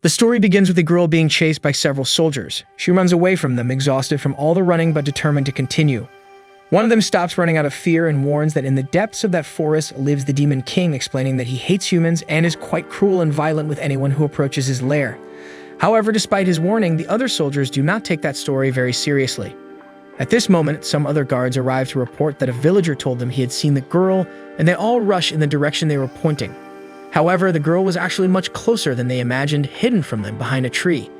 The story begins with a girl being chased by several soldiers. She runs away from them, exhausted from all the running but determined to continue. One of them stops running out of fear and warns that in the depths of that forest lives the Demon King, explaining that he hates humans and is quite cruel and violent with anyone who approaches his lair. However, despite his warning, the other soldiers do not take that story very seriously. At this moment, some other guards arrive to report that a villager told them he had seen the girl, and they all rush in the direction they were pointing. However, the girl was actually much closer than they imagined, hidden from them behind a tree.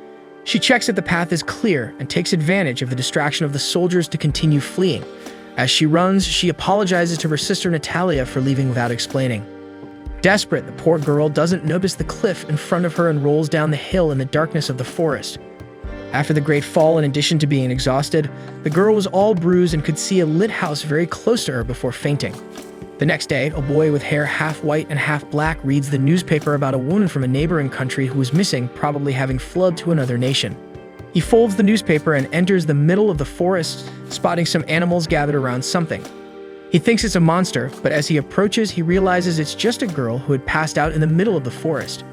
She checks that the path is clear and takes advantage of the distraction of the soldiers to continue fleeing. As she runs, she apologizes to her sister Natalia for leaving without explaining. Desperate, the poor girl doesn't notice the cliff in front of her and rolls down the hill in the darkness of the forest. After the great fall, in addition to being exhausted, the girl was all bruised and could see a lit house very close to her before fainting. The next day, a boy with hair half white and half black reads the newspaper about a woman from a neighboring country who was missing, probably having fled to another nation. He folds the newspaper and enters the middle of the forest, spotting some animals gathered around something. He thinks it's a monster, but as he approaches, he realizes it's just a girl who had passed out in the middle of the forest.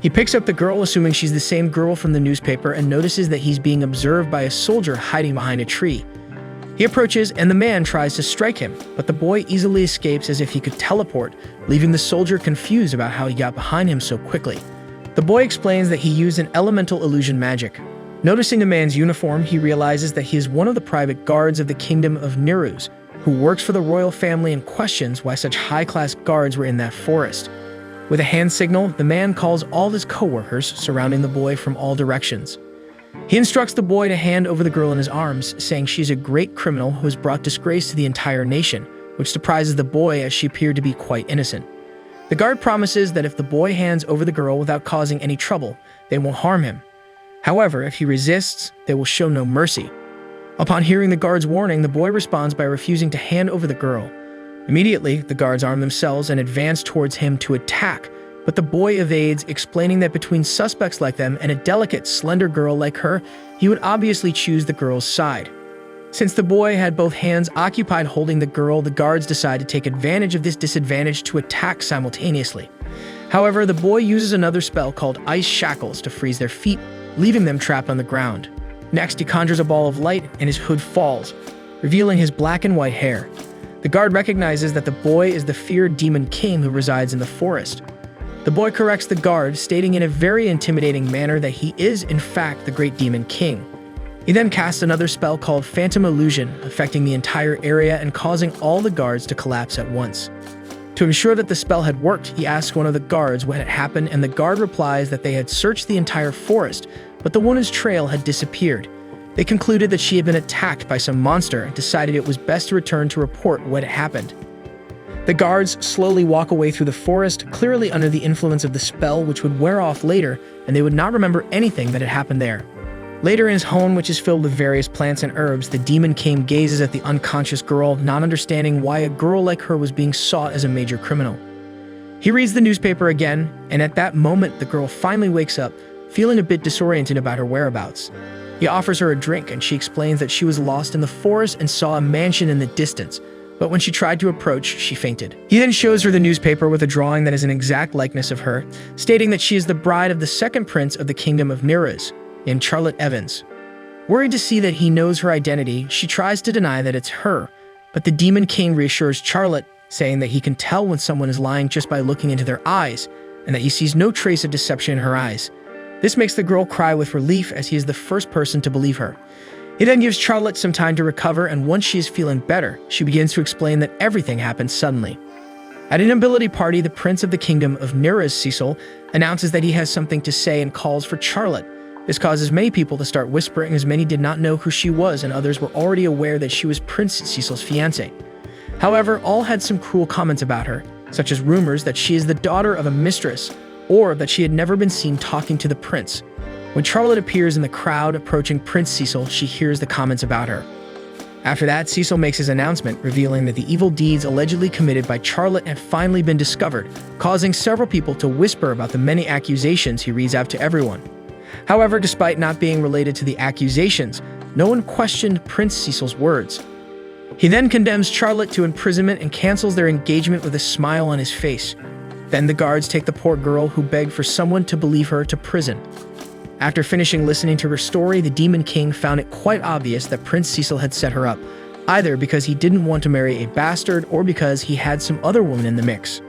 He picks up the girl, assuming she's the same girl from the newspaper, and notices that he's being observed by a soldier hiding behind a tree. He approaches, and the man tries to strike him, but the boy easily escapes as if he could teleport, leaving the soldier confused about how he got behind him so quickly. The boy explains that he used an elemental illusion magic. Noticing the man's uniform, he realizes that he is one of the private guards of the kingdom of Niruz, who works for the royal family and questions why such high-class guards were in that forest. With a hand signal, the man calls all his co-workers, surrounding the boy from all directions. He instructs the boy to hand over the girl in his arms, saying she's a great criminal who has brought disgrace to the entire nation, which surprises the boy as she appeared to be quite innocent. The guard promises that if the boy hands over the girl without causing any trouble, they won't harm him. However, if he resists, they will show no mercy. Upon hearing the guard's warning, the boy responds by refusing to hand over the girl. Immediately, the guards arm themselves and advance towards him to attack, but the boy evades, explaining that between suspects like them and a delicate, slender girl like her, he would obviously choose the girl's side. Since the boy had both hands occupied holding the girl, the guards decide to take advantage of this disadvantage to attack simultaneously. However, the boy uses another spell called Ice Shackles to freeze their feet, leaving them trapped on the ground. Next, he conjures a ball of light and his hood falls, revealing his black and white hair. The guard recognizes that the boy is the feared Demon King who resides in the forest. The boy corrects the guard, stating in a very intimidating manner that he is, in fact, the great Demon King. He then casts another spell called Phantom Illusion, affecting the entire area and causing all the guards to collapse at once. To ensure that the spell had worked, he asks one of the guards what had happened, and the guard replies that they had searched the entire forest, but the woman's trail had disappeared. They concluded that she had been attacked by some monster and decided it was best to return to report what had happened. The guards slowly walk away through the forest, clearly under the influence of the spell, which would wear off later, and they would not remember anything that had happened there. Later in his home, which is filled with various plants and herbs, the Demon King gazes at the unconscious girl, not understanding why a girl like her was being sought as a major criminal. He reads the newspaper again, and at that moment, the girl finally wakes up, feeling a bit disoriented about her whereabouts. He offers her a drink, and she explains that she was lost in the forest and saw a mansion in the distance, but when she tried to approach, she fainted. He then shows her the newspaper with a drawing that is an exact likeness of her, stating that she is the bride of the second prince of the kingdom of Niruz, named Charlotte Evans. Worried to see that he knows her identity, she tries to deny that it's her, but the Demon King reassures Charlotte, saying that he can tell when someone is lying just by looking into their eyes, and that he sees no trace of deception in her eyes. This makes the girl cry with relief, as he is the first person to believe her. He then gives Charlotte some time to recover, and once she is feeling better, she begins to explain that everything happened suddenly. At a nobility party, the prince of the kingdom of Niruz, Cecil, announces that he has something to say and calls for Charlotte. This causes many people to start whispering, as many did not know who she was, and others were already aware that she was Prince Cecil's fiancée. However, all had some cruel comments about her, such as rumors that she is the daughter of a mistress, or that she had never been seen talking to the prince. When Charlotte appears in the crowd approaching Prince Cecil, she hears the comments about her. After that, Cecil makes his announcement, revealing that the evil deeds allegedly committed by Charlotte had finally been discovered, causing several people to whisper about the many accusations he reads out to everyone. However, despite not being related to the accusations, no one questioned Prince Cecil's words. He then condemns Charlotte to imprisonment and cancels their engagement with a smile on his face. Then the guards take the poor girl who begged for someone to believe her to prison. After finishing listening to her story, the Demon King found it quite obvious that Prince Cecil had set her up, either because he didn't want to marry a bastard or because he had some other woman in the mix.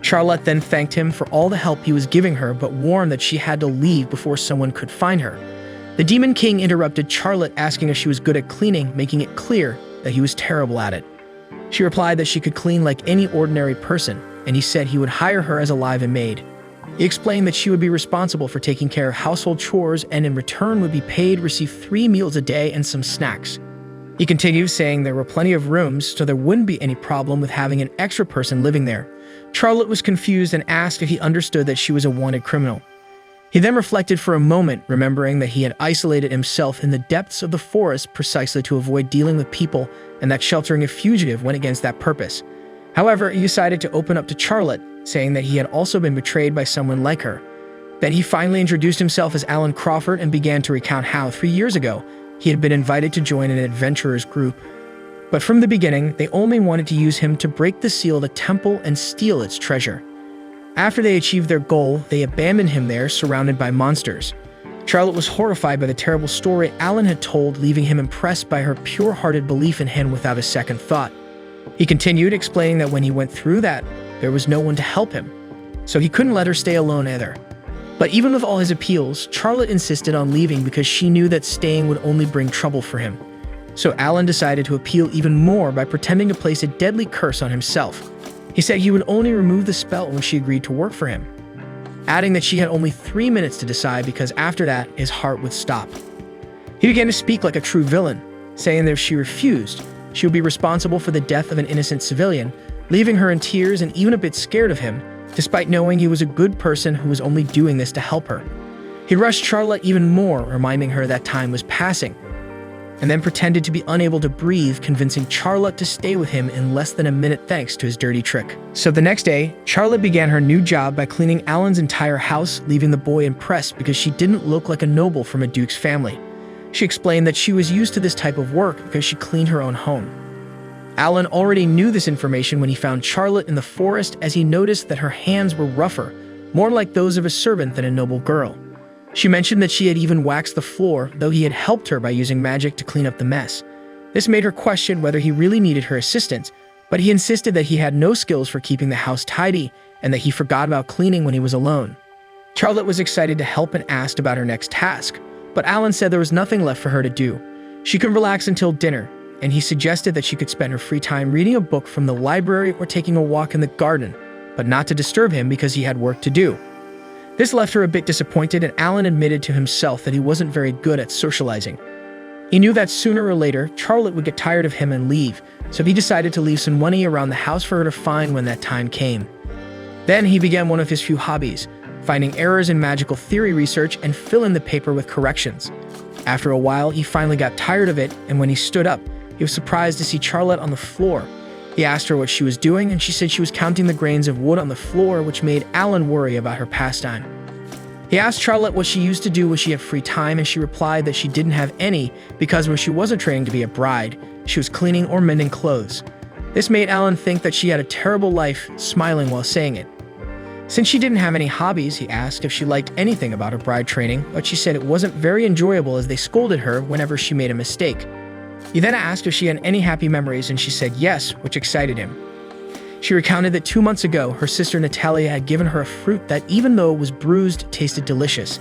Charlotte then thanked him for all the help he was giving her, but warned that she had to leave before someone could find her. The Demon King interrupted Charlotte, asking if she was good at cleaning, making it clear that he was terrible at it. She replied that she could clean like any ordinary person, and he said he would hire her as a live-in maid. He explained that she would be responsible for taking care of household chores and in return would be paid receive 3 meals a day and some snacks. He continued saying there were plenty of rooms, so there wouldn't be any problem with having an extra person living there. Charlotte was confused and asked if he understood that she was a wanted criminal. He then reflected for a moment, remembering that he had isolated himself in the depths of the forest precisely to avoid dealing with people and that sheltering a fugitive went against that purpose. However, he decided to open up to Charlotte, saying that he had also been betrayed by someone like her. Then he finally introduced himself as Alan Crawford and began to recount how, 3 years ago, he had been invited to join an adventurers group. But from the beginning, they only wanted to use him to break the seal of the temple and steal its treasure. After they achieved their goal, they abandoned him there, surrounded by monsters. Charlotte was horrified by the terrible story Alan had told, leaving him impressed by her pure-hearted belief in him without a second thought. He continued, explaining that when he went through that, there was no one to help him, so he couldn't let her stay alone either. But even with all his appeals, Charlotte insisted on leaving because she knew that staying would only bring trouble for him. So Alan decided to appeal even more by pretending to place a deadly curse on himself. He said he would only remove the spell when she agreed to work for him, adding that she had only 3 minutes to decide because after that, his heart would stop. He began to speak like a true villain, saying that if she refused, she would be responsible for the death of an innocent civilian, leaving her in tears and even a bit scared of him, despite knowing he was a good person who was only doing this to help her. He rushed Charlotte even more, reminding her that time was passing, and then pretended to be unable to breathe, convincing Charlotte to stay with him in less than a minute thanks to his dirty trick. So the next day, Charlotte began her new job by cleaning Alan's entire house, leaving the boy impressed because she didn't look like a noble from a duke's family. She explained that she was used to this type of work because she cleaned her own home. Alan already knew this information when he found Charlotte in the forest, as he noticed that her hands were rougher, more like those of a servant than a noble girl. She mentioned that she had even waxed the floor, though he had helped her by using magic to clean up the mess. This made her question whether he really needed her assistance, but he insisted that he had no skills for keeping the house tidy and that he forgot about cleaning when he was alone. Charlotte was excited to help and asked about her next task, but Alan said there was nothing left for her to do. She could relax until dinner, and he suggested that she could spend her free time reading a book from the library or taking a walk in the garden, but not to disturb him because he had work to do. This left her a bit disappointed, and Alan admitted to himself that he wasn't very good at socializing. He knew that sooner or later, Charlotte would get tired of him and leave, so he decided to leave some money around the house for her to find when that time came. Then he began one of his few hobbies, finding errors in magical theory research and filling the paper with corrections. After a while, he finally got tired of it, and when he stood up, he was surprised to see Charlotte on the floor. He asked her what she was doing, and she said she was counting the grains of wood on the floor, which made Alan worry about her pastime. He asked Charlotte what she used to do when she had free time, and she replied that she didn't have any because when she wasn't training to be a bride, she was cleaning or mending clothes. This made Alan think that she had a terrible life, smiling while saying it. Since she didn't have any hobbies, he asked if she liked anything about her bride training, but she said it wasn't very enjoyable as they scolded her whenever she made a mistake. He then asked if she had any happy memories, and she said yes, which excited him. She recounted that 2 months ago, her sister Natalia had given her a fruit that, even though it was bruised, tasted delicious.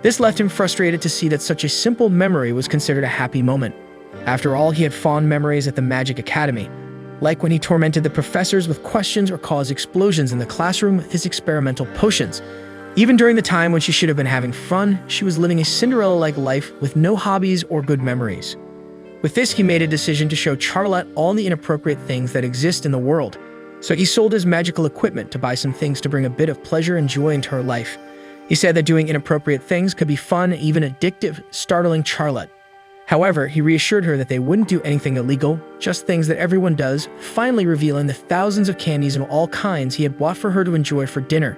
This left him frustrated to see that such a simple memory was considered a happy moment. After all, he had fond memories at the Magic Academy, like when he tormented the professors with questions or caused explosions in the classroom with his experimental potions. Even during the time when she should have been having fun, she was living a Cinderella-like life with no hobbies or good memories. With this, he made a decision to show Charlotte all the inappropriate things that exist in the world. So he sold his magical equipment to buy some things to bring a bit of pleasure and joy into her life. He said that doing inappropriate things could be fun, even addictive, startling Charlotte. However, he reassured her that they wouldn't do anything illegal, just things that everyone does, finally revealing the thousands of candies of all kinds he had bought for her to enjoy for dinner.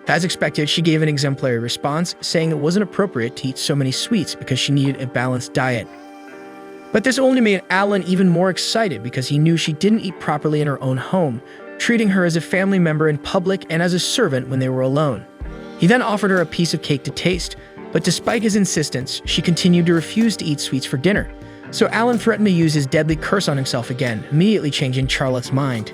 As expected, she gave an exemplary response, saying it wasn't appropriate to eat so many sweets because she needed a balanced diet. But this only made Alan even more excited because he knew she didn't eat properly in her own home, treating her as a family member in public and as a servant when they were alone. He then offered her a piece of cake to taste, but despite his insistence, she continued to refuse to eat sweets for dinner. So Alan threatened to use his deadly curse on himself again, immediately changing Charlotte's mind.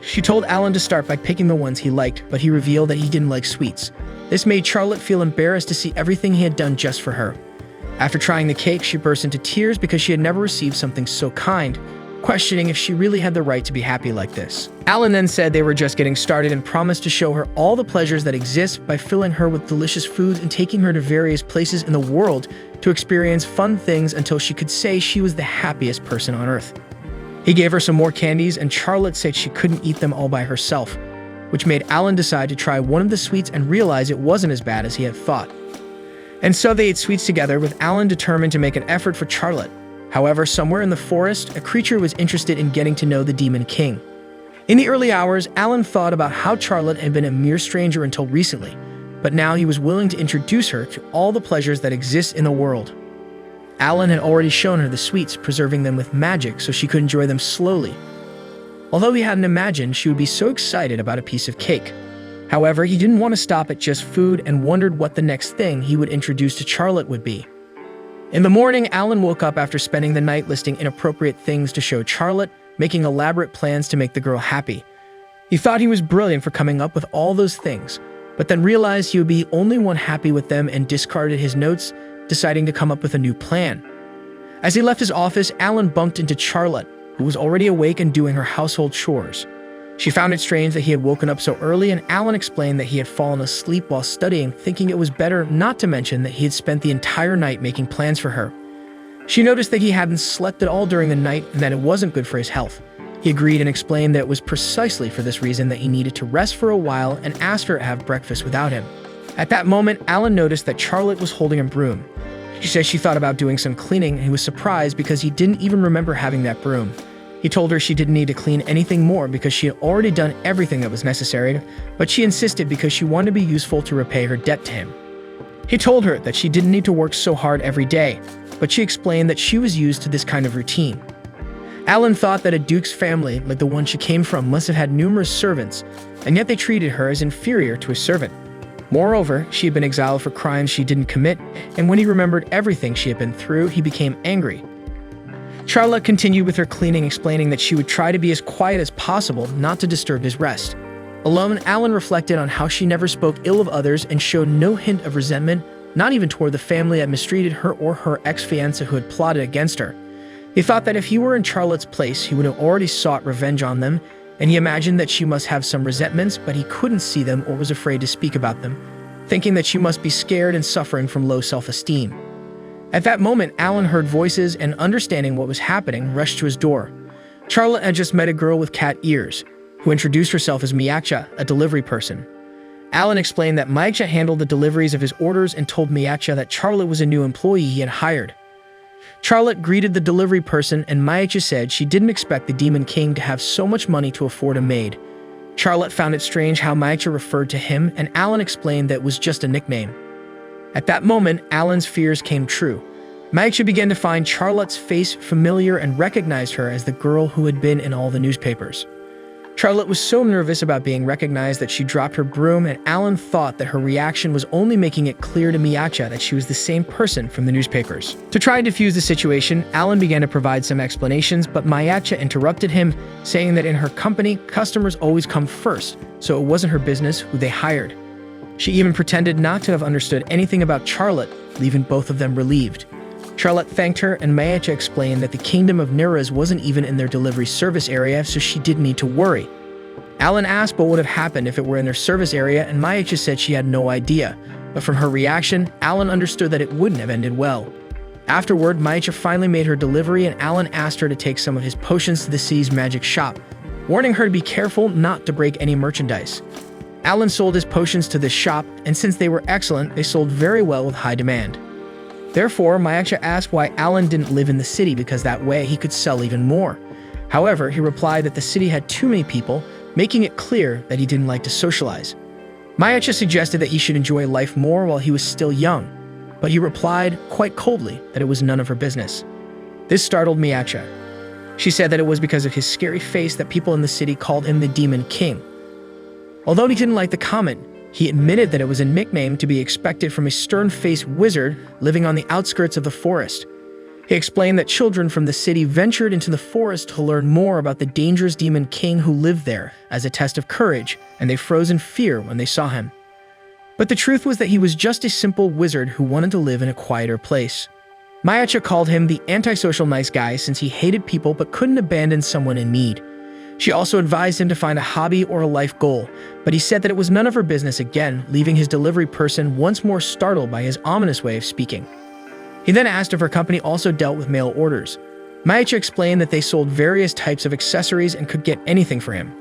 She told Alan to start by picking the ones he liked, but he revealed that he didn't like sweets. This made Charlotte feel embarrassed to see everything he had done just for her. After trying the cake, she burst into tears because she had never received something so kind, questioning if she really had the right to be happy like this. Alan then said they were just getting started and promised to show her all the pleasures that exist by filling her with delicious foods and taking her to various places in the world to experience fun things until she could say she was the happiest person on earth. He gave her some more candies, and Charlotte said she couldn't eat them all by herself, which made Alan decide to try one of the sweets and realize it wasn't as bad as he had thought. And so they ate sweets together, with Alan determined to make an effort for Charlotte. However, somewhere in the forest, a creature was interested in getting to know the Demon King. In the early hours, Alan thought about how Charlotte had been a mere stranger until recently, but now he was willing to introduce her to all the pleasures that exist in the world. Alan had already shown her the sweets, preserving them with magic so she could enjoy them slowly, although he hadn't imagined she would be so excited about a piece of cake. However, he didn't want to stop at just food and wondered what the next thing he would introduce to Charlotte would be. In the morning, Alan woke up after spending the night listing inappropriate things to show Charlotte, making elaborate plans to make the girl happy. He thought he was brilliant for coming up with all those things, but then realized he would be the only one happy with them and discarded his notes, deciding to come up with a new plan. As he left his office, Alan bumped into Charlotte, who was already awake and doing her household chores. She found it strange that he had woken up so early, and Alan explained that he had fallen asleep while studying, thinking it was better not to mention that he had spent the entire night making plans for her. She noticed that he hadn't slept at all during the night and that it wasn't good for his health. He agreed and explained that it was precisely for this reason that he needed to rest for a while and asked her to have breakfast without him. At that moment, Alan noticed that Charlotte was holding a broom. She said she thought about doing some cleaning, and he was surprised because he didn't even remember having that broom. He told her she didn't need to clean anything more because she had already done everything that was necessary, but she insisted because she wanted to be useful to repay her debt to him. He told her that she didn't need to work so hard every day, but she explained that she was used to this kind of routine. Alan thought that a duke's family, like the one she came from, must have had numerous servants, and yet they treated her as inferior to a servant. Moreover, she had been exiled for crimes she didn't commit, and when he remembered everything she had been through, he became angry. Charlotte continued with her cleaning, explaining that she would try to be as quiet as possible, not to disturb his rest. Alone, Alan reflected on how she never spoke ill of others and showed no hint of resentment, not even toward the family that mistreated her or her ex-fiancé who had plotted against her. He thought that if he were in Charlotte's place, he would have already sought revenge on them, and he imagined that she must have some resentments, but he couldn't see them or was afraid to speak about them, thinking that she must be scared and suffering from low self-esteem. At that moment, Alan heard voices and, understanding what was happening, rushed to his door. Charlotte had just met a girl with cat ears, who introduced herself as Mage, a delivery person. Alan explained that Mage handled the deliveries of his orders and told Mage that Charlotte was a new employee he had hired. Charlotte greeted the delivery person, and Mage said she didn't expect the Demon King to have so much money to afford a maid. Charlotte found it strange how Mage referred to him, and Alan explained that it was just a nickname. At that moment, Alan's fears came true. Mage began to find Charlotte's face familiar and recognized her as the girl who had been in all the newspapers. Charlotte was so nervous about being recognized that she dropped her broom, and Alan thought that her reaction was only making it clear to Mage that she was the same person from the newspapers. To try and defuse the situation, Alan began to provide some explanations, but Mage interrupted him, saying that in her company, customers always come first, so it wasn't her business who they hired. She even pretended not to have understood anything about Charlotte, leaving both of them relieved. Charlotte thanked her, and Mage explained that the Kingdom of Niraz wasn't even in their delivery service area, so she didn't need to worry. Alan asked what would have happened if it were in their service area, and Mage said she had no idea, but from her reaction, Alan understood that it wouldn't have ended well. Afterward, Mage finally made her delivery, and Alan asked her to take some of his potions to the city's magic shop, warning her to be careful not to break any merchandise. Alan sold his potions to this shop, and since they were excellent, they sold very well with high demand. Therefore, Mage asked why Alan didn't live in the city because that way he could sell even more. However, he replied that the city had too many people, making it clear that he didn't like to socialize. Mage suggested that he should enjoy life more while he was still young, but he replied quite coldly that it was none of her business. This startled Mage. She said that it was because of his scary face that people in the city called him the Demon King. Although he didn't like the comment, he admitted that it was a nickname to be expected from a stern-faced wizard living on the outskirts of the forest. He explained that children from the city ventured into the forest to learn more about the dangerous Demon King who lived there as a test of courage, and they froze in fear when they saw him. But the truth was that he was just a simple wizard who wanted to live in a quieter place. Mage called him the antisocial nice guy since he hated people but couldn't abandon someone in need. She also advised him to find a hobby or a life goal, but he said that it was none of her business again, leaving his delivery person once more startled by his ominous way of speaking. He then asked if her company also dealt with mail orders. Mage explained that they sold various types of accessories and could get anything for him.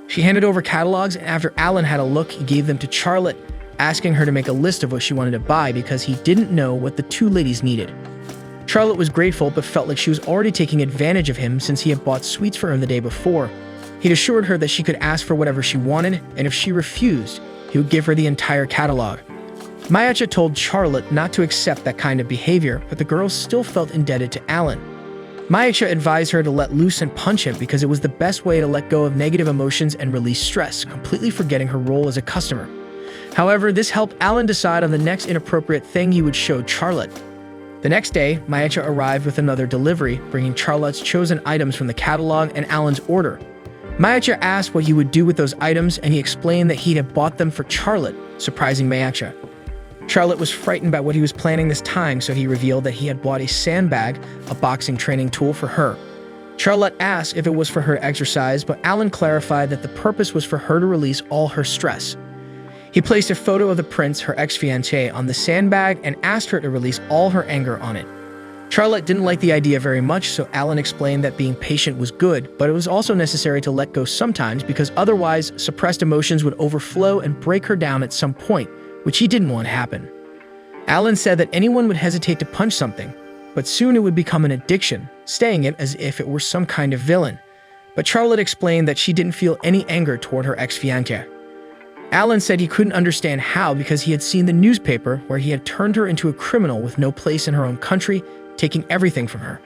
She handed over catalogs, and after Alan had a look, he gave them to Charlotte, asking her to make a list of what she wanted to buy because he didn't know what the two ladies needed. Charlotte was grateful but felt like she was already taking advantage of him since he had bought sweets for her the day before. He'd assured her that she could ask for whatever she wanted, and if she refused, he would give her the entire catalog. Mage told Charlotte not to accept that kind of behavior, but the girls still felt indebted to Alan. Mage advised her to let loose and punch him because it was the best way to let go of negative emotions and release stress, completely forgetting her role as a customer. However, this helped Alan decide on the next inappropriate thing he would show Charlotte. The next day, Mage arrived with another delivery, bringing Charlotte's chosen items from the catalog and Alan's order. Mage asked what he would do with those items, and he explained that he had bought them for Charlotte, surprising Mage. Charlotte was frightened by what he was planning this time, so he revealed that he had bought a sandbag, a boxing training tool, for her. Charlotte asked if it was for her exercise, but Alan clarified that the purpose was for her to release all her stress. He placed a photo of the prince, her ex-fiancé, on the sandbag and asked her to release all her anger on it. Charlotte didn't like the idea very much, so Alan explained that being patient was good, but it was also necessary to let go sometimes because otherwise suppressed emotions would overflow and break her down at some point, which he didn't want to happen. Alan said that anyone would hesitate to punch something, but soon it would become an addiction, staying it as if it were some kind of villain. But Charlotte explained that she didn't feel any anger toward her ex-fiancé. Alan said he couldn't understand how because he had seen the newspaper where he had turned her into a criminal with no place in her own country, taking everything from her.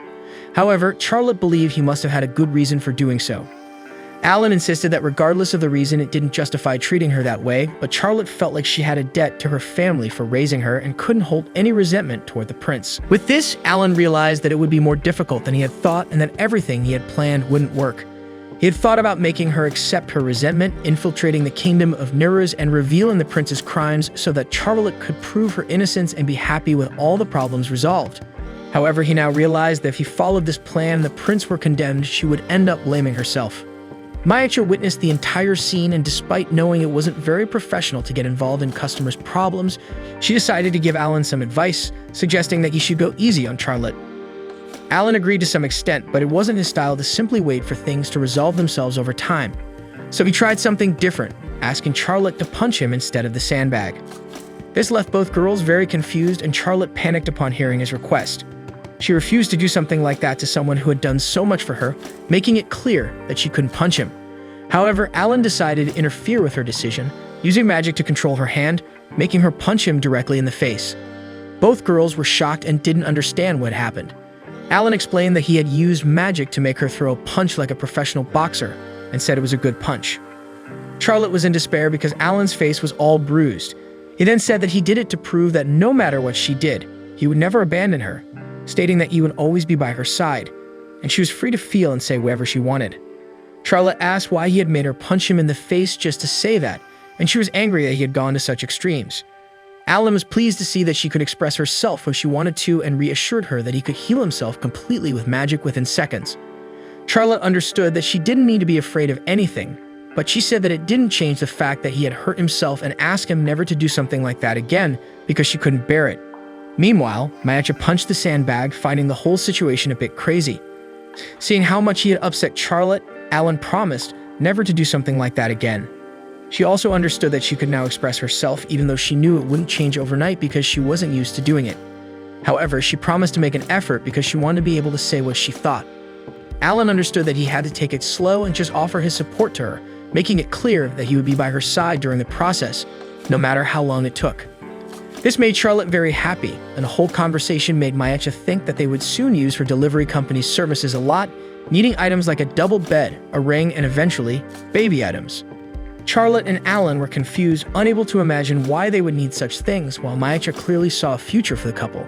However, Charlotte believed he must have had a good reason for doing so. Alan insisted that regardless of the reason, it didn't justify treating her that way, but Charlotte felt like she had a debt to her family for raising her and couldn't hold any resentment toward the prince. With this, Alan realized that it would be more difficult than he had thought and that everything he had planned wouldn't work. He had thought about making her accept her resentment, infiltrating the kingdom of Nuruz and revealing the prince's crimes so that Charlotte could prove her innocence and be happy with all the problems resolved. However, he now realized that if he followed this plan and the prince were condemned, she would end up blaming herself. Mage witnessed the entire scene, and despite knowing it wasn't very professional to get involved in customers' problems, she decided to give Alan some advice, suggesting that he should go easy on Charlotte. Alan agreed to some extent, but it wasn't his style to simply wait for things to resolve themselves over time. So he tried something different, asking Charlotte to punch him instead of the sandbag. This left both girls very confused, and Charlotte panicked upon hearing his request. She refused to do something like that to someone who had done so much for her, making it clear that she couldn't punch him. However, Alan decided to interfere with her decision, using magic to control her hand, making her punch him directly in the face. Both girls were shocked and didn't understand what happened. Alan explained that he had used magic to make her throw a punch like a professional boxer, and said it was a good punch. Charlotte was in despair because Alan's face was all bruised. He then said that he did it to prove that no matter what she did, he would never abandon her, stating that he would always be by her side, and she was free to feel and say whatever she wanted. Charlotte asked why he had made her punch him in the face just to say that, and she was angry that he had gone to such extremes. Alan was pleased to see that she could express herself when she wanted to and reassured her that he could heal himself completely with magic within seconds. Charlotte understood that she didn't need to be afraid of anything, but she said that it didn't change the fact that he had hurt himself and asked him never to do something like that again because she couldn't bear it. Meanwhile, Mage punched the sandbag, finding the whole situation a bit crazy. Seeing how much he had upset Charlotte, Alan promised never to do something like that again. She also understood that she could now express herself even though she knew it wouldn't change overnight because she wasn't used to doing it. However, she promised to make an effort because she wanted to be able to say what she thought. Alan understood that he had to take it slow and just offer his support to her, making it clear that he would be by her side during the process, no matter how long it took. This made Charlotte very happy, and the whole conversation made Mage think that they would soon use her delivery company's services a lot, needing items like a double bed, a ring, and eventually, baby items. Charlotte and Alan were confused, unable to imagine why they would need such things, while Mage clearly saw a future for the couple.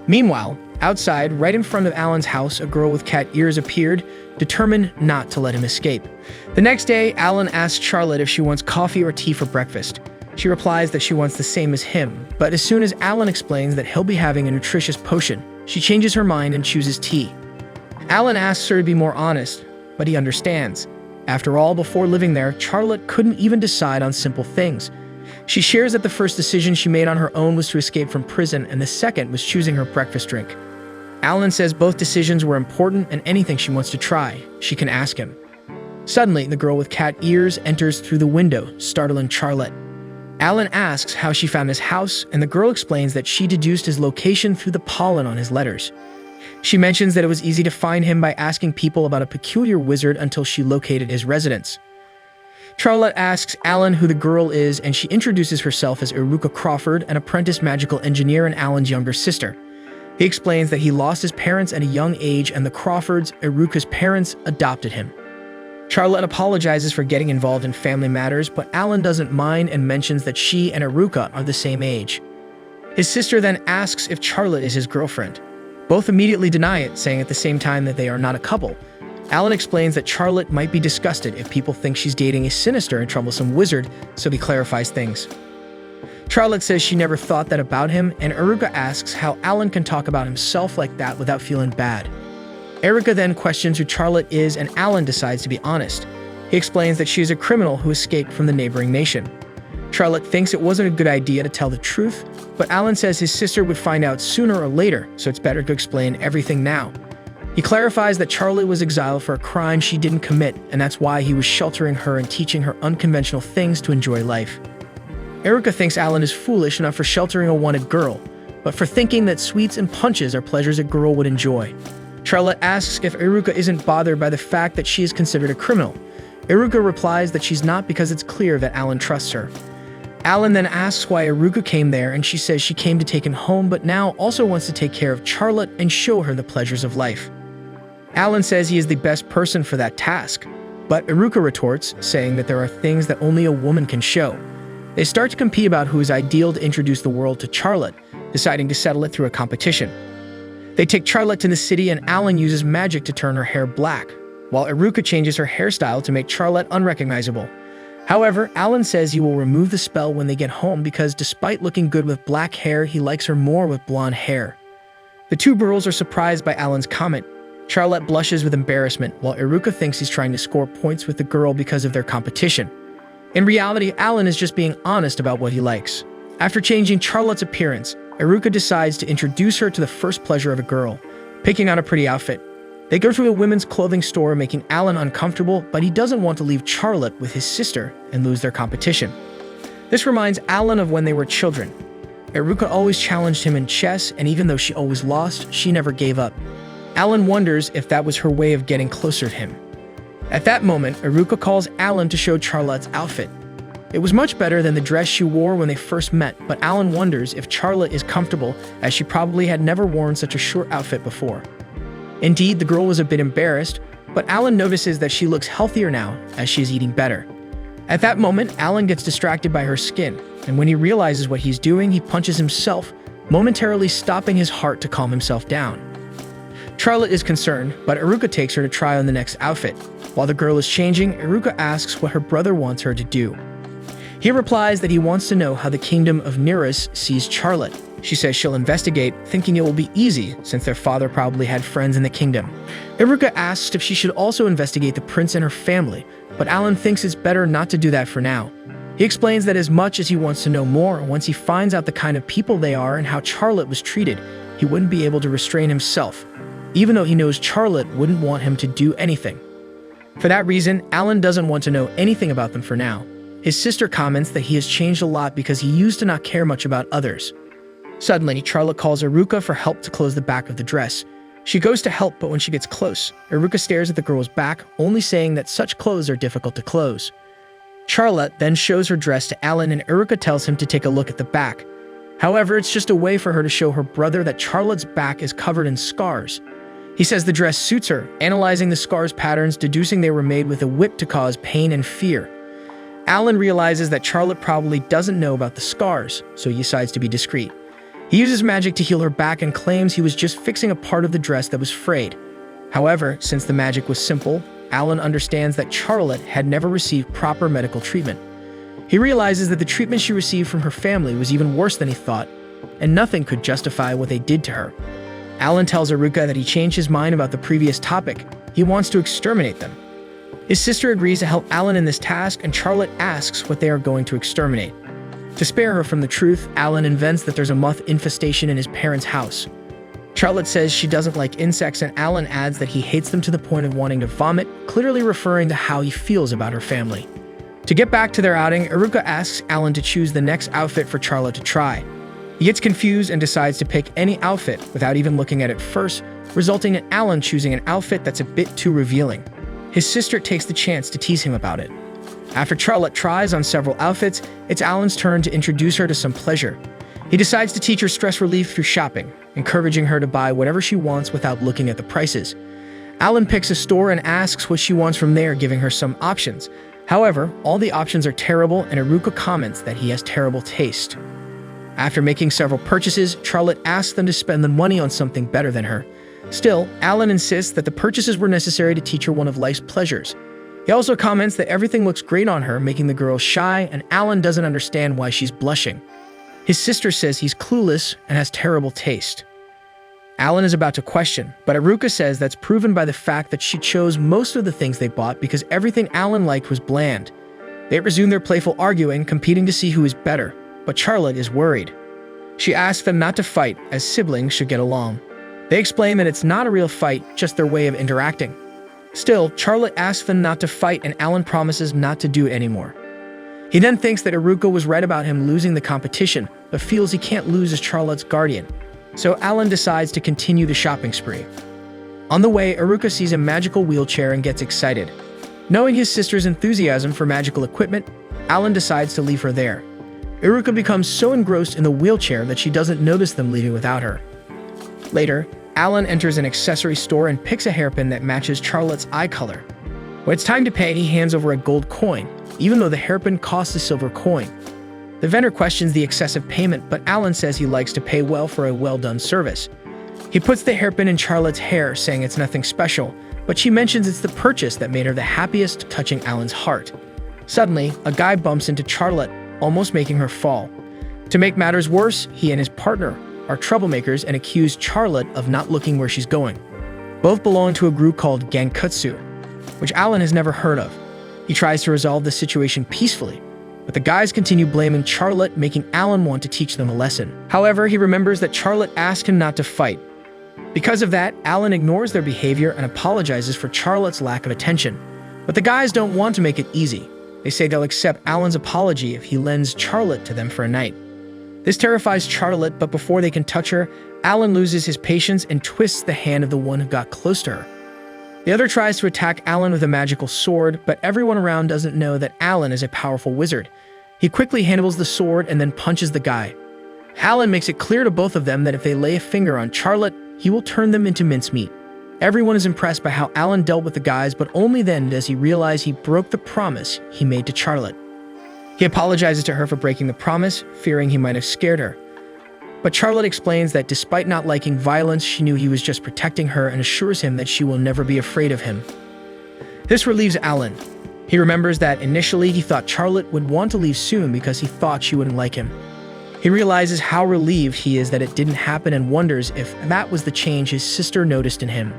Meanwhile, outside, right in front of Alan's house, a girl with cat ears appeared, determined not to let him escape. The next day, Alan asks Charlotte if she wants coffee or tea for breakfast. She replies that she wants the same as him, but as soon as Alan explains that he'll be having a nutritious potion, she changes her mind and chooses tea. Alan asks her to be more honest, but he understands. After all, before living there, Charlotte couldn't even decide on simple things. She shares that the first decision she made on her own was to escape from prison, and the second was choosing her breakfast drink. Alan says both decisions were important, and anything she wants to try, she can ask him. Suddenly, the girl with cat ears enters through the window, startling Charlotte. Alan asks how she found his house, and the girl explains that she deduced his location through the pollen on his letters. She mentions that it was easy to find him by asking people about a peculiar wizard until she located his residence. Charlotte asks Alan who the girl is, and she introduces herself as Iruka Crawford, an apprentice magical engineer and Alan's younger sister. He explains that he lost his parents at a young age, and the Crawfords, Iruka's parents, adopted him. Charlotte apologizes for getting involved in family matters, but Alan doesn't mind and mentions that she and Iruka are the same age. His sister then asks if Charlotte is his girlfriend. Both immediately deny it, saying at the same time that they are not a couple. Alan explains that Charlotte might be disgusted if people think she's dating a sinister and troublesome wizard, so he clarifies things. Charlotte says she never thought that about him, and Iruka asks how Alan can talk about himself like that without feeling bad. Iruka then questions who Charlotte is, and Alan decides to be honest. He explains that she is a criminal who escaped from the neighboring nation. Charlotte thinks it wasn't a good idea to tell the truth, but Alan says his sister would find out sooner or later, so it's better to explain everything now. He clarifies that Charlotte was exiled for a crime she didn't commit, and that's why he was sheltering her and teaching her unconventional things to enjoy life. Iruka thinks Alan is foolish not for sheltering a wanted girl, but for thinking that sweets and punches are pleasures a girl would enjoy. Charlotte asks if Iruka isn't bothered by the fact that she is considered a criminal. Iruka replies that she's not because it's clear that Alan trusts her. Alan then asks why Iruka came there, and she says she came to take him home, but now also wants to take care of Charlotte and show her the pleasures of life. Alan says he is the best person for that task, but Iruka retorts, saying that there are things that only a woman can show. They start to compete about who is ideal to introduce the world to Charlotte, deciding to settle it through a competition. They take Charlotte to the city, and Alan uses magic to turn her hair black, while Iruka changes her hairstyle to make Charlotte unrecognizable. However, Alan says he will remove the spell when they get home because despite looking good with black hair, he likes her more with blonde hair. The two girls are surprised by Alan's comment. Charlotte blushes with embarrassment, while Iruka thinks he's trying to score points with the girl because of their competition. In reality, Alan is just being honest about what he likes. After changing Charlotte's appearance, Iruka decides to introduce her to the first pleasure of a girl, picking out a pretty outfit. They go to a women's clothing store, making Alan uncomfortable, but he doesn't want to leave Charlotte with his sister and lose their competition. This reminds Alan of when they were children. Iruka always challenged him in chess, and even though she always lost, she never gave up. Alan wonders if that was her way of getting closer to him. At that moment, Iruka calls Alan to show Charlotte's outfit. It was much better than the dress she wore when they first met, but Alan wonders if Charlotte is comfortable, as she probably had never worn such a short outfit before. Indeed, the girl was a bit embarrassed, but Alan notices that she looks healthier now, as she is eating better. At that moment, Alan gets distracted by her skin, and when he realizes what he's doing, he punches himself, momentarily stopping his heart to calm himself down. Charlotte is concerned, but Iruka takes her to try on the next outfit. While the girl is changing, Iruka asks what her brother wants her to do. He replies that he wants to know how the kingdom of Nereus sees Charlotte. She says she'll investigate, thinking it will be easy since their father probably had friends in the kingdom. Iruka asks if she should also investigate the prince and her family, but Alan thinks it's better not to do that for now. He explains that as much as he wants to know more, once he finds out the kind of people they are and how Charlotte was treated, he wouldn't be able to restrain himself, even though he knows Charlotte wouldn't want him to do anything. For that reason, Alan doesn't want to know anything about them for now. His sister comments that he has changed a lot because he used to not care much about others. Suddenly, Charlotte calls Iruka for help to close the back of the dress. She goes to help, but when she gets close, Iruka stares at the girl's back, only saying that such clothes are difficult to close. Charlotte then shows her dress to Alan, and Iruka tells him to take a look at the back. However, it's just a way for her to show her brother that Charlotte's back is covered in scars. He says the dress suits her, analyzing the scars' patterns, deducing they were made with a whip to cause pain and fear. Alan realizes that Charlotte probably doesn't know about the scars, so he decides to be discreet. He uses magic to heal her back and claims he was just fixing a part of the dress that was frayed. However, since the magic was simple, Alan understands that Charlotte had never received proper medical treatment. He realizes that the treatment she received from her family was even worse than he thought, and nothing could justify what they did to her. Alan tells Eruka that he changed his mind about the previous topic. He wants to exterminate them. His sister agrees to help Alan in this task, and Charlotte asks what they are going to exterminate. To spare her from the truth, Alan invents that there's a moth infestation in his parents' house. Charlotte says she doesn't like insects, and Alan adds that he hates them to the point of wanting to vomit, clearly referring to how he feels about her family. To get back to their outing, Eruka asks Alan to choose the next outfit for Charlotte to try. He gets confused and decides to pick any outfit without even looking at it first, resulting in Alan choosing an outfit that's a bit too revealing. His sister takes the chance to tease him about it. After Charlotte tries on several outfits, it's Alan's turn to introduce her to some pleasure. He decides to teach her stress relief through shopping, encouraging her to buy whatever she wants without looking at the prices. Alan picks a store and asks what she wants from there, giving her some options. However, all the options are terrible, and Eruka comments that he has terrible taste. After making several purchases, Charlotte asks them to spend the money on something better than her. Still, Alan insists that the purchases were necessary to teach her one of life's pleasures. He also comments that everything looks great on her, making the girl shy, and Alan doesn't understand why she's blushing. His sister says he's clueless and has terrible taste. Alan is about to question, but Eruka says that's proven by the fact that she chose most of the things they bought because everything Alan liked was bland. They resume their playful arguing, competing to see who is better, but Charlotte is worried. She asks them not to fight, as siblings should get along. They explain that it's not a real fight, just their way of interacting. Still, Charlotte asks them not to fight, and Alan promises not to do it anymore. He then thinks that Eruka was right about him losing the competition, but feels he can't lose as Charlotte's guardian. So Alan decides to continue the shopping spree. On the way, Eruka sees a magical wheelchair and gets excited. Knowing his sister's enthusiasm for magical equipment, Alan decides to leave her there. Eruka becomes so engrossed in the wheelchair that she doesn't notice them leaving without her. Later, Alan enters an accessory store and picks a hairpin that matches Charlotte's eye color. When it's time to pay, he hands over a gold coin, even though the hairpin costs a silver coin. The vendor questions the excessive payment, but Alan says he likes to pay well for a well-done service. He puts the hairpin in Charlotte's hair, saying it's nothing special, but she mentions it's the purchase that made her the happiest, touching Alan's heart. Suddenly, a guy bumps into Charlotte, almost making her fall. To make matters worse, he and his partner are troublemakers and accuse Charlotte of not looking where she's going. Both belong to a group called Gankutsu, which Alan has never heard of. He tries to resolve the situation peacefully, but the guys continue blaming Charlotte, making Alan want to teach them a lesson. However, he remembers that Charlotte asked him not to fight. Because of that, Alan ignores their behavior and apologizes for Charlotte's lack of attention. But the guys don't want to make it easy. They say they'll accept Alan's apology if he lends Charlotte to them for a night. This terrifies Charlotte, but before they can touch her, Alan loses his patience and twists the hand of the one who got close to her. The other tries to attack Alan with a magical sword, but everyone around doesn't know that Alan is a powerful wizard. He quickly handles the sword and then punches the guy. Alan makes it clear to both of them that if they lay a finger on Charlotte, he will turn them into mincemeat. Everyone is impressed by how Alan dealt with the guys, but only then does he realize he broke the promise he made to Charlotte. He apologizes to her for breaking the promise, fearing he might have scared her. But Charlotte explains that despite not liking violence, she knew he was just protecting her and assures him that she will never be afraid of him. This relieves Alan. He remembers that initially he thought Charlotte would want to leave soon because he thought she wouldn't like him. He realizes how relieved he is that it didn't happen and wonders if that was the change his sister noticed in him.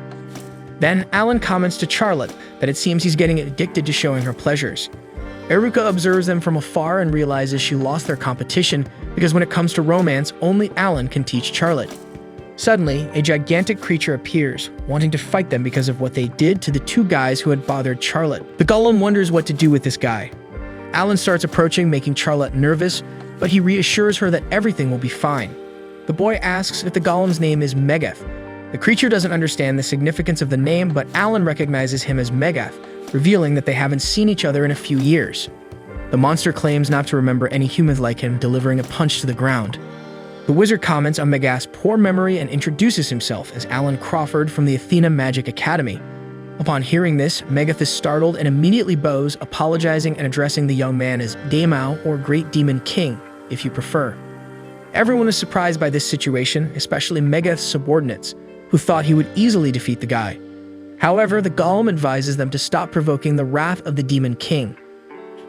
Then Alan comments to Charlotte that it seems he's getting addicted to showing her pleasures. Eruka observes them from afar and realizes she lost their competition because when it comes to romance, only Alan can teach Charlotte. Suddenly, a gigantic creature appears, wanting to fight them because of what they did to the two guys who had bothered Charlotte. The golem wonders what to do with this guy. Alan starts approaching, making Charlotte nervous, but he reassures her that everything will be fine. The boy asks if the golem's name is Megath. The creature doesn't understand the significance of the name, but Alan recognizes him as Megath, revealing that they haven't seen each other in a few years. The monster claims not to remember any humans like him, delivering a punch to the ground. The wizard comments on Megath's poor memory and introduces himself as Alan Crawford from the Athena Magic Academy. Upon hearing this, Megath is startled and immediately bows, apologizing and addressing the young man as Daemao, or Great Demon King, if you prefer. Everyone is surprised by this situation, especially Megath's subordinates, who thought he would easily defeat the guy. However, the Golem advises them to stop provoking the wrath of the Demon King.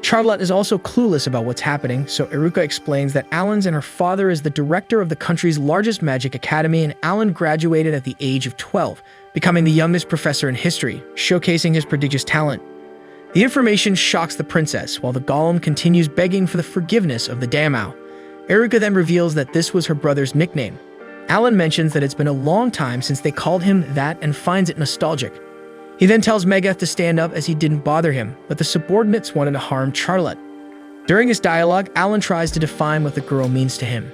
Charlotte is also clueless about what's happening, so Iruka explains that Alan's and her father is the director of the country's largest magic academy, and Alan graduated at the age of 12, becoming the youngest professor in history, showcasing his prodigious talent. The information shocks the princess, while the Golem continues begging for the forgiveness of the Daemao. Iruka then reveals that this was her brother's nickname. Alan mentions that it's been a long time since they called him that and finds it nostalgic. He then tells Megath to stand up as he didn't bother him, but the subordinates wanted to harm Charlotte. During his dialogue, Alan tries to define what the girl means to him.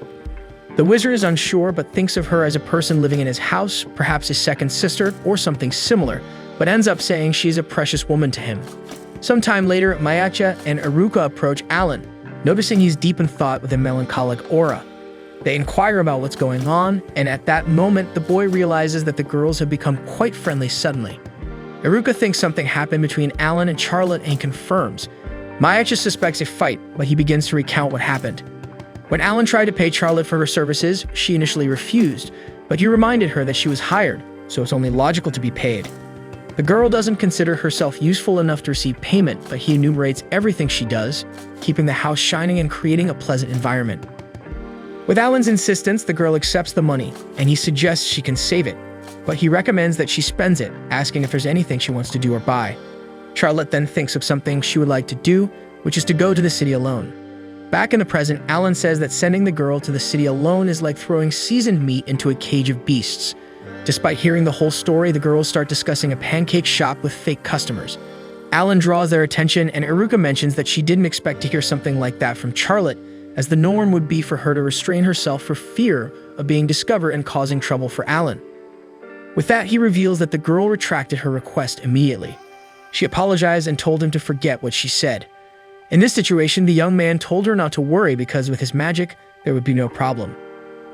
The wizard is unsure but thinks of her as a person living in his house, perhaps his second sister or something similar, but ends up saying she is a precious woman to him. Sometime later, Mage and Iruka approach Alan, noticing he's deep in thought with a melancholic aura. They inquire about what's going on, and at that moment, the boy realizes that the girls have become quite friendly suddenly. Iruka thinks something happened between Alan and Charlotte and confirms. Mage suspects a fight, but he begins to recount what happened. When Alan tried to pay Charlotte for her services, she initially refused, but he reminded her that she was hired, so it's only logical to be paid. The girl doesn't consider herself useful enough to receive payment, but he enumerates everything she does, keeping the house shining and creating a pleasant environment. With Alan's insistence, the girl accepts the money, and he suggests she can save it, but he recommends that she spends it, asking if there's anything she wants to do or buy. Charlotte then thinks of something she would like to do, which is to go to the city alone. Back in the present, Alan says that sending the girl to the city alone is like throwing seasoned meat into a cage of beasts. Despite hearing the whole story, the girls start discussing a pancake shop with fake customers. Alan draws their attention, and Iruka mentions that she didn't expect to hear something like that from Charlotte, as the norm would be for her to restrain herself for fear of being discovered and causing trouble for Alan. With that, he reveals that the girl retracted her request immediately. She apologized and told him to forget what she said. In this situation, the young man told her not to worry because with his magic, there would be no problem.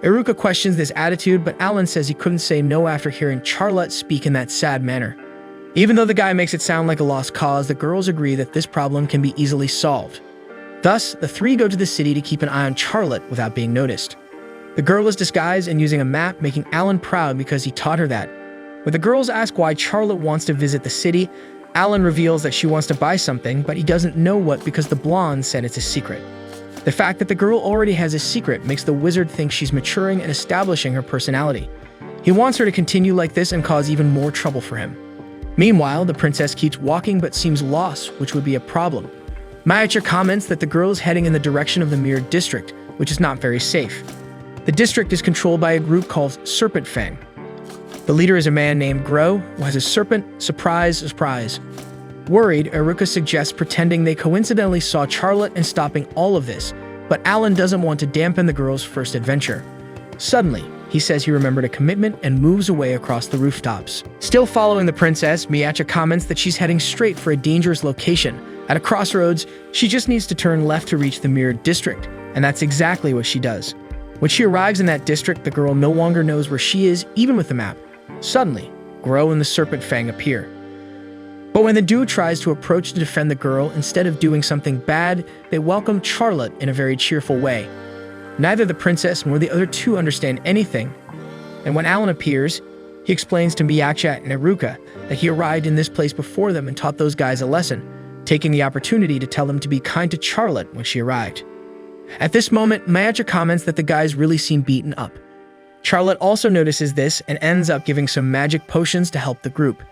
Iruka questions this attitude, but Alan says he couldn't say no after hearing Charlotte speak in that sad manner. Even though the guy makes it sound like a lost cause, the girls agree that this problem can be easily solved. Thus, the three go to the city to keep an eye on Charlotte without being noticed. The girl is disguised and using a map, making Alan proud because he taught her that. When the girls ask why Charlotte wants to visit the city, Alan reveals that she wants to buy something, but he doesn't know what because the blonde said it's a secret. The fact that the girl already has a secret makes the wizard think she's maturing and establishing her personality. He wants her to continue like this and cause even more trouble for him. Meanwhile, the princess keeps walking but seems lost, which would be a problem. Mage comments that the girl is heading in the direction of the Mirror District, which is not very safe. The district is controlled by a group called Serpent Fang. The leader is a man named Grow, who has a serpent. Surprise, surprise. Worried, Iruka suggests pretending they coincidentally saw Charlotte and stopping all of this, but Alan doesn't want to dampen the girl's first adventure. Suddenly, he says he remembered a commitment and moves away across the rooftops. Still following the princess, Miacha comments that she's heading straight for a dangerous location. At a crossroads, she just needs to turn left to reach the Mirror District, and that's exactly what she does. When she arrives in that district, the girl no longer knows where she is, even with the map. Suddenly, Grow and the Serpent Fang appear. But when the duo tries to approach to defend the girl, instead of doing something bad, they welcome Charlotte in a very cheerful way. Neither the princess nor the other two understand anything, and when Alan appears, he explains to Miacha and Iruka that he arrived in this place before them and taught those guys a lesson, taking the opportunity to tell them to be kind to Charlotte when she arrived. At this moment, Miacha comments that the guys really seem beaten up. Charlotte also notices this and ends up giving some magic potions to help the group.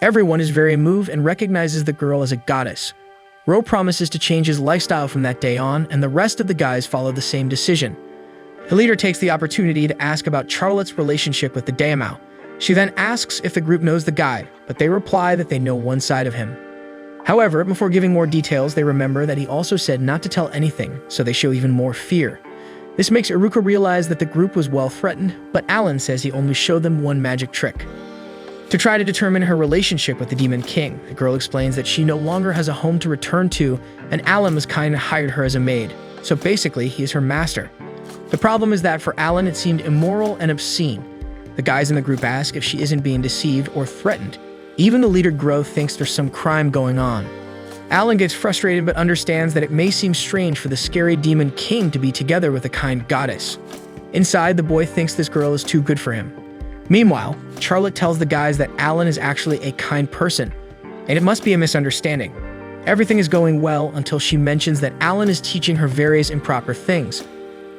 Everyone is very moved and recognizes the girl as a goddess. Ro promises to change his lifestyle from that day on, and the rest of the guys follow the same decision. The leader takes the opportunity to ask about Charlotte's relationship with the Daemao. She then asks if the group knows the guy, but they reply that they know one side of him. However, before giving more details, they remember that he also said not to tell anything, so they show even more fear. This makes Iruka realize that the group was well threatened, but Alan says he only showed them one magic trick. To try to determine her relationship with the Demon King, the girl explains that she no longer has a home to return to, and Alan was kind and hired her as a maid, so basically he is her master. The problem is that for Alan, it seemed immoral and obscene. The guys in the group ask if she isn't being deceived or threatened. Even the leader Grow thinks there's some crime going on. Alan gets frustrated but understands that it may seem strange for the scary demon king to be together with a kind goddess. Inside, the boy thinks this girl is too good for him. Meanwhile, Charlotte tells the guys that Alan is actually a kind person, and it must be a misunderstanding. Everything is going well until she mentions that Alan is teaching her various improper things.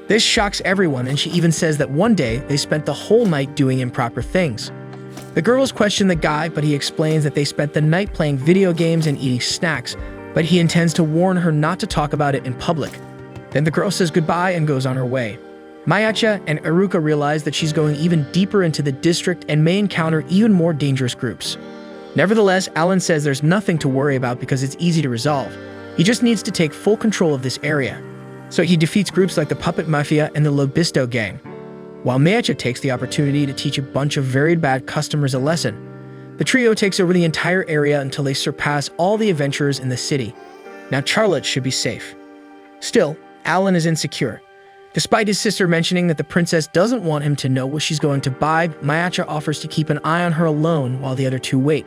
This shocks everyone, and she even says that one day they spent the whole night doing improper things. The girls question the guy, but he explains that they spent the night playing video games and eating snacks, but he intends to warn her not to talk about it in public. Then the girl says goodbye and goes on her way. Mayacha and Iruka realize that she's going even deeper into the district and may encounter even more dangerous groups. Nevertheless, Alan says there's nothing to worry about because it's easy to resolve. He just needs to take full control of this area. So he defeats groups like the Puppet Mafia and the Lobisto Gang, while Mayacha takes the opportunity to teach a bunch of very bad customers a lesson. The trio takes over the entire area until they surpass all the adventurers in the city. Now Charlotte should be safe. Still, Alan is insecure. Despite his sister mentioning that the princess doesn't want him to know what she's going to buy, Mayacha offers to keep an eye on her alone while the other two wait.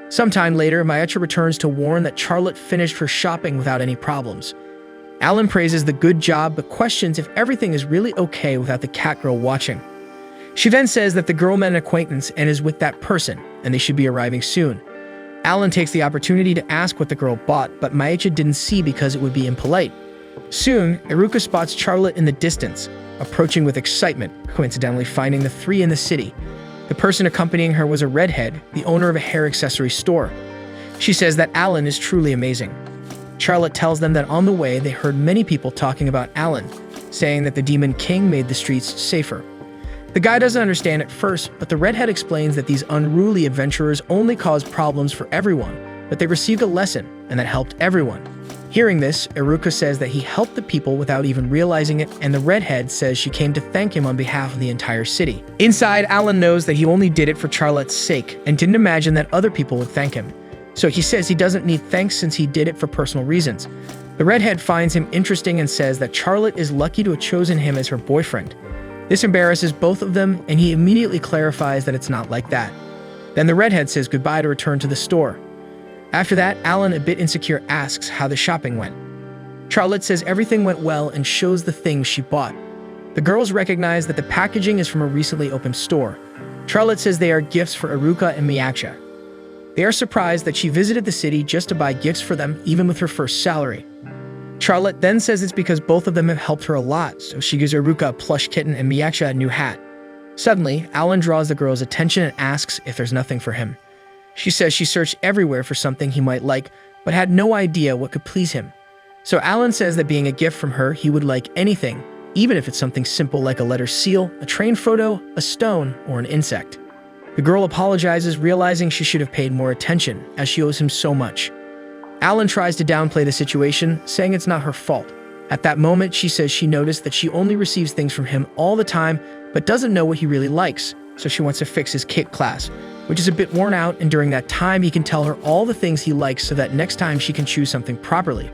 Sometime later, Mayacha returns to warn that Charlotte finished her shopping without any problems. Alan praises the good job but questions if everything is really okay without the cat girl watching. She then says that the girl met an acquaintance and is with that person, and they should be arriving soon. Alan takes the opportunity to ask what the girl bought, but Mayacha didn't see because it would be impolite. Soon, Iruka spots Charlotte in the distance, approaching with excitement, coincidentally finding the three in the city. The person accompanying her was a redhead, the owner of a hair accessory store. She says that Alan is truly amazing. Charlotte tells them that on the way they heard many people talking about Alan, saying that the Demon King made the streets safer. The guy doesn't understand at first, but the redhead explains that these unruly adventurers only cause problems for everyone, but they received a lesson, and that helped everyone. Hearing this, Iruka says that he helped the people without even realizing it, and the redhead says she came to thank him on behalf of the entire city. Inside, Alan knows that he only did it for Charlotte's sake, and didn't imagine that other people would thank him. So he says he doesn't need thanks since he did it for personal reasons. The redhead finds him interesting and says that Charlotte is lucky to have chosen him as her boyfriend. This embarrasses both of them, and he immediately clarifies that it's not like that. Then the redhead says goodbye to return to the store. After that, Alan, a bit insecure, asks how the shopping went. Charlotte says everything went well and shows the things she bought. The girls recognize that the packaging is from a recently opened store. Charlotte says they are gifts for Iruka and Mayacha. They are surprised that she visited the city just to buy gifts for them, even with her first salary. Charlotte then says it's because both of them have helped her a lot, so she gives Iruka a plush kitten and Mayacha a new hat. Suddenly, Alan draws the girl's attention and asks if there's nothing for him. She says she searched everywhere for something he might like, but had no idea what could please him. So Alan says that being a gift from her, he would like anything, even if it's something simple like a letter seal, a train photo, a stone, or an insect. The girl apologizes, realizing she should have paid more attention, as she owes him so much. Alan tries to downplay the situation, saying it's not her fault. At that moment, she says she noticed that she only receives things from him all the time, but doesn't know what he really likes, so she wants to fix his kit class, which is a bit worn out, and during that time, he can tell her all the things he likes so that next time she can choose something properly.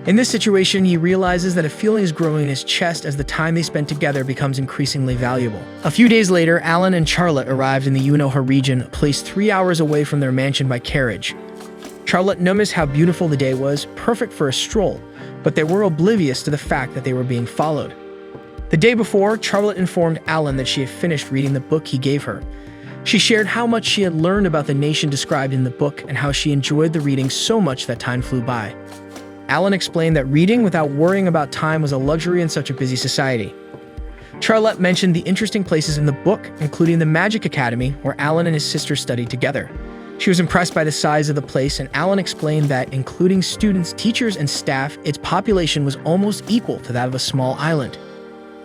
In this situation, he realizes that a feeling is growing in his chest as the time they spend together becomes increasingly valuable. A few days later, Alan and Charlotte arrived in the Unoha region, a place 3 hours away from their mansion by carriage. Charlotte noticed how beautiful the day was, perfect for a stroll, but they were oblivious to the fact that they were being followed. The day before, Charlotte informed Alan that she had finished reading the book he gave her. She shared how much she had learned about the nation described in the book and how she enjoyed the reading so much that time flew by. Alan explained that reading without worrying about time was a luxury in such a busy society. Charlotte mentioned the interesting places in the book, including the Magic Academy, where Alan and his sister studied together. She was impressed by the size of the place, and Alan explained that, including students, teachers, and staff, its population was almost equal to that of a small island.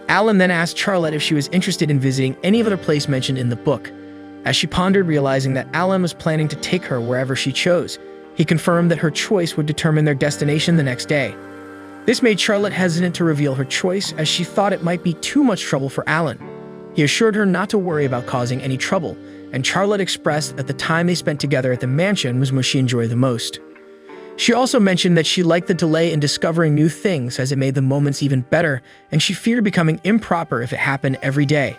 Alan then asked Charlotte if she was interested in visiting any other place mentioned in the book. As she pondered, realizing that Alan was planning to take her wherever she chose, he confirmed that her choice would determine their destination the next day. This made Charlotte hesitant to reveal her choice, as she thought it might be too much trouble for Alan. He assured her not to worry about causing any trouble, and Charlotte expressed that the time they spent together at the mansion was what she enjoyed the most. She also mentioned that she liked the delay in discovering new things as it made the moments even better, and she feared becoming improper if it happened every day.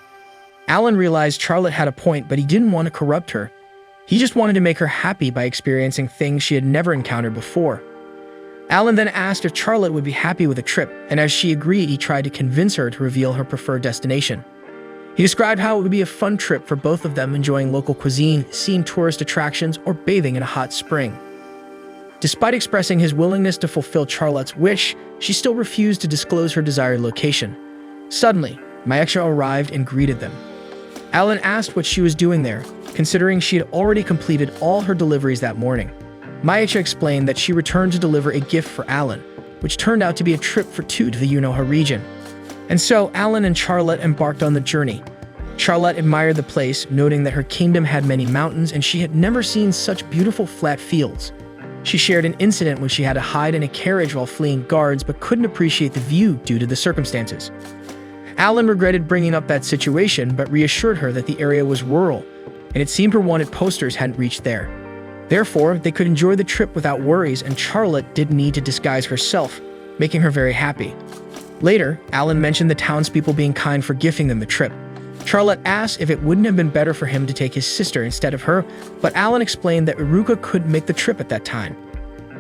Alan realized Charlotte had a point, but he didn't want to corrupt her. He just wanted to make her happy by experiencing things she had never encountered before. Alan then asked if Charlotte would be happy with the trip, and as she agreed, he tried to convince her to reveal her preferred destination. He described how it would be a fun trip for both of them, enjoying local cuisine, seeing tourist attractions, or bathing in a hot spring. Despite expressing his willingness to fulfill Charlotte's wish, she still refused to disclose her desired location. Suddenly, Mage arrived and greeted them. Alan asked what she was doing there, considering she had already completed all her deliveries that morning. Mage explained that she returned to deliver a gift for Alan, which turned out to be a trip for two to the Unoha region. And so, Alan and Charlotte embarked on the journey. Charlotte admired the place, noting that her kingdom had many mountains and she had never seen such beautiful flat fields. She shared an incident when she had to hide in a carriage while fleeing guards but couldn't appreciate the view due to the circumstances. Alan regretted bringing up that situation but reassured her that the area was rural, and it seemed her wanted posters hadn't reached there. Therefore, they could enjoy the trip without worries, and Charlotte didn't need to disguise herself, making her very happy. Later, Alan mentioned the townspeople being kind for gifting them the trip. Charlotte asked if it wouldn't have been better for him to take his sister instead of her, but Alan explained that Iruka couldn't make the trip at that time.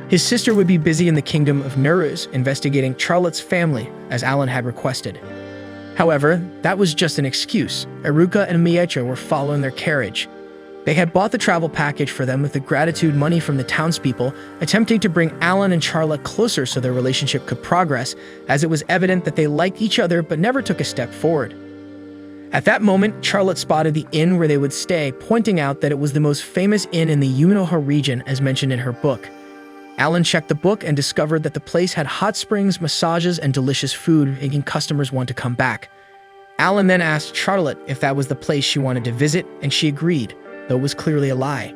His sister would be busy in the kingdom of Nuruz investigating Charlotte's family, as Alan had requested. However, that was just an excuse. Iruka and Miecha were following their carriage. They had bought the travel package for them with the gratitude money from the townspeople, attempting to bring Alan and Charlotte closer so their relationship could progress, as it was evident that they liked each other but never took a step forward. At that moment, Charlotte spotted the inn where they would stay, pointing out that it was the most famous inn in the Unoha region as mentioned in her book. Alan checked the book and discovered that the place had hot springs, massages, and delicious food, making customers want to come back. Alan then asked Charlotte if that was the place she wanted to visit, and she agreed, though it was clearly a lie.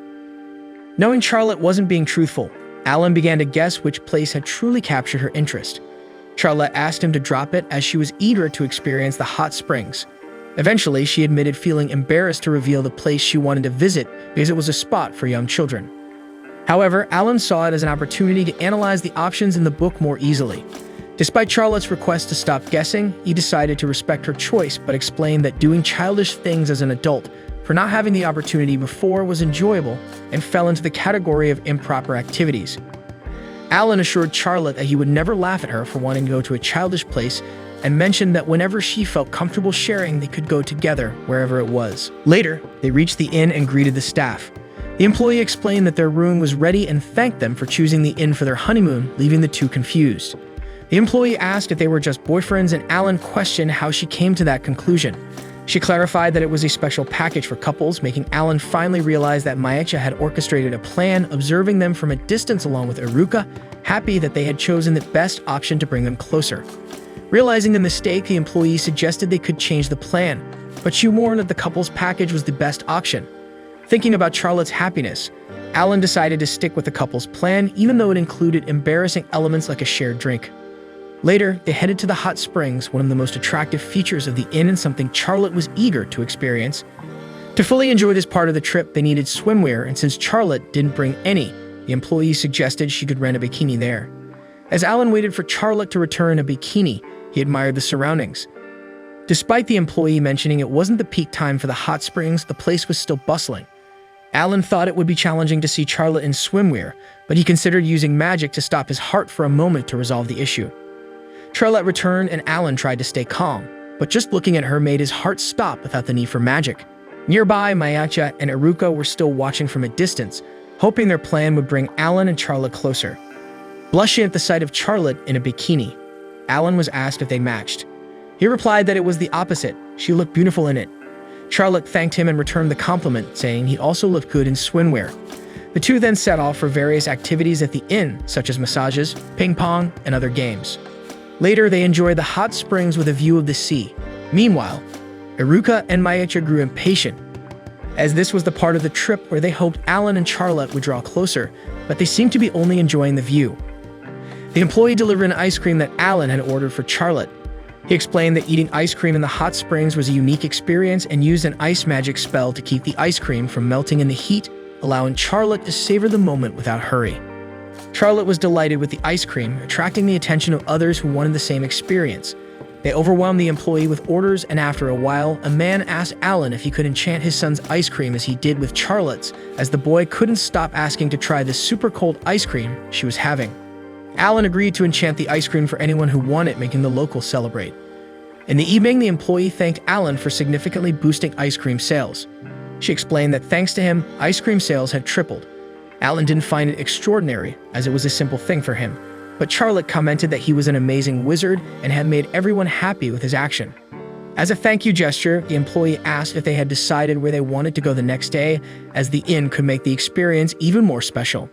Knowing Charlotte wasn't being truthful, Alan began to guess which place had truly captured her interest. Charlotte asked him to drop it as she was eager to experience the hot springs. Eventually, she admitted feeling embarrassed to reveal the place she wanted to visit because it was a spot for young children. However, Alan saw it as an opportunity to analyze the options in the book more easily. Despite Charlotte's request to stop guessing, he decided to respect her choice but explained that doing childish things as an adult for not having the opportunity before was enjoyable and fell into the category of improper activities. Alan assured Charlotte that he would never laugh at her for wanting to go to a childish place and mentioned that whenever she felt comfortable sharing, they could go together wherever it was. Later, they reached the inn and greeted the staff. The employee explained that their room was ready and thanked them for choosing the inn for their honeymoon, leaving the two confused. The employee asked if they were just boyfriends, and Alan questioned how she came to that conclusion. She clarified that it was a special package for couples, making Alan finally realize that Miecha had orchestrated a plan, observing them from a distance along with Iruka, happy that they had chosen the best option to bring them closer. Realizing the mistake, the employee suggested they could change the plan, but she warned that the couple's package was the best option. Thinking about Charlotte's happiness, Alan decided to stick with the couple's plan, even though it included embarrassing elements like a shared drink. Later, they headed to the hot springs, one of the most attractive features of the inn and something Charlotte was eager to experience. To fully enjoy this part of the trip, they needed swimwear, and since Charlotte didn't bring any, the employee suggested she could rent a bikini there. As Alan waited for Charlotte to return in a bikini, he admired the surroundings. Despite the employee mentioning it wasn't the peak time for the hot springs, the place was still bustling. Alan thought it would be challenging to see Charlotte in swimwear, but he considered using magic to stop his heart for a moment to resolve the issue. Charlotte returned and Alan tried to stay calm, but just looking at her made his heart stop without the need for magic. Nearby, Miecha and Iruka were still watching from a distance, hoping their plan would bring Alan and Charlotte closer. Blushing at the sight of Charlotte in a bikini, Alan was asked if they matched. He replied that it was the opposite. She looked beautiful in it. Charlotte thanked him and returned the compliment, saying he also looked good in swimwear. The two then set off for various activities at the inn, such as massages, ping pong, and other games. Later, they enjoyed the hot springs with a view of the sea. Meanwhile, Iruka and Miecha grew impatient, as this was the part of the trip where they hoped Alan and Charlotte would draw closer, but they seemed to be only enjoying the view. The employee delivered an ice cream that Alan had ordered for Charlotte. He explained that eating ice cream in the hot springs was a unique experience and used an ice magic spell to keep the ice cream from melting in the heat, allowing Charlotte to savor the moment without hurry. Charlotte was delighted with the ice cream, attracting the attention of others who wanted the same experience. They overwhelmed the employee with orders, and after a while, a man asked Alan if he could enchant his son's ice cream as he did with Charlotte's, as the boy couldn't stop asking to try the super cold ice cream she was having. Alan agreed to enchant the ice cream for anyone who wanted, making the locals celebrate. In the evening, the employee thanked Alan for significantly boosting ice cream sales. She explained that thanks to him, ice cream sales had tripled. Alan didn't find it extraordinary, as it was a simple thing for him, but Charlotte commented that he was an amazing wizard and had made everyone happy with his action. As a thank you gesture, the employee asked if they had decided where they wanted to go the next day, as the inn could make the experience even more special.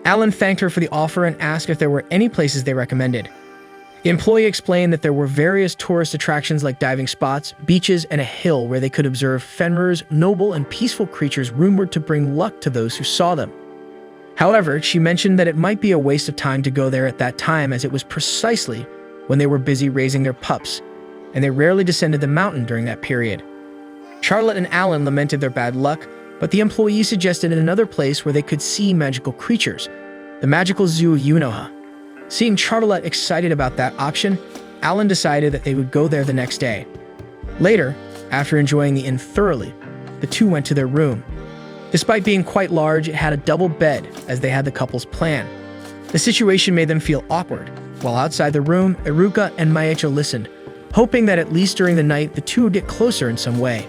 Alan thanked her for the offer and asked if there were any places they recommended. The employee explained that there were various tourist attractions like diving spots, beaches, and a hill where they could observe Fenrir's noble and peaceful creatures rumored to bring luck to those who saw them. However, she mentioned that it might be a waste of time to go there at that time, as it was precisely when they were busy raising their pups, and they rarely descended the mountain during that period. Charlotte and Alan lamented their bad luck, but the employee suggested another place where they could see magical creatures, the magical zoo of Unoha. Seeing Charlotte excited about that option, Alan decided that they would go there the next day. Later, after enjoying the inn thoroughly, the two went to their room. Despite being quite large, it had a double bed, as they had the couple's plan. The situation made them feel awkward. While outside the room, Iruka and Mage listened, hoping that at least during the night, the two would get closer in some way.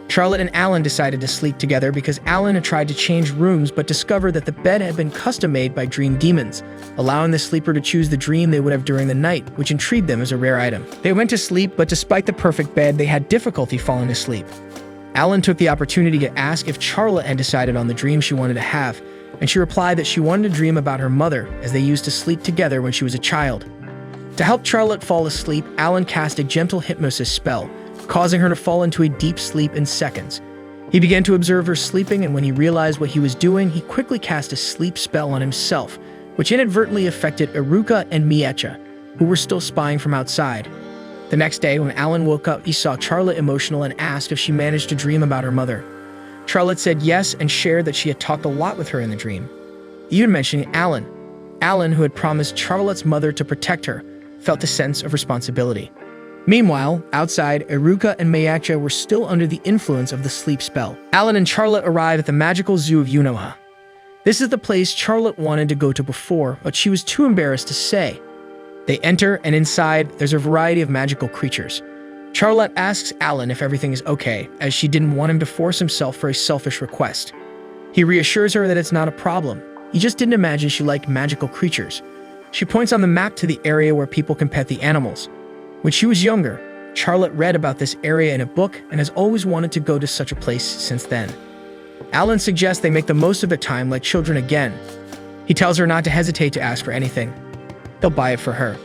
Charlotte and Alan decided to sleep together because Alan had tried to change rooms but discovered that the bed had been custom-made by dream demons, allowing the sleeper to choose the dream they would have during the night, which intrigued them as a rare item. They went to sleep, but despite the perfect bed, they had difficulty falling asleep. Alan took the opportunity to ask if Charlotte had decided on the dream she wanted to have, and she replied that she wanted to dream about her mother, as they used to sleep together when she was a child. To help Charlotte fall asleep, Alan cast a gentle hypnosis spell, causing her to fall into a deep sleep in seconds. He began to observe her sleeping, and when he realized what he was doing, he quickly cast a sleep spell on himself, which inadvertently affected Iruka and Miecha, who were still spying from outside. The next day, when Alan woke up, he saw Charlotte emotional and asked if she managed to dream about her mother. Charlotte said yes and shared that she had talked a lot with her in the dream, even mentioning Alan. Alan, who had promised Charlotte's mother to protect her, felt a sense of responsibility. Meanwhile, outside, Iruka and Miecha were still under the influence of the sleep spell. Alan and Charlotte arrived at the magical zoo of Unoha. This is the place Charlotte wanted to go to before, but she was too embarrassed to say. They enter, and inside, there's a variety of magical creatures. Charlotte asks Alan if everything is okay, as she didn't want him to force himself for a selfish request. He reassures her that it's not a problem. He just didn't imagine she liked magical creatures. She points on the map to the area where people can pet the animals. When she was younger, Charlotte read about this area in a book and has always wanted to go to such a place since then. Alan suggests they make the most of their time like children again. He tells her not to hesitate to ask for anything. They'll buy it for her.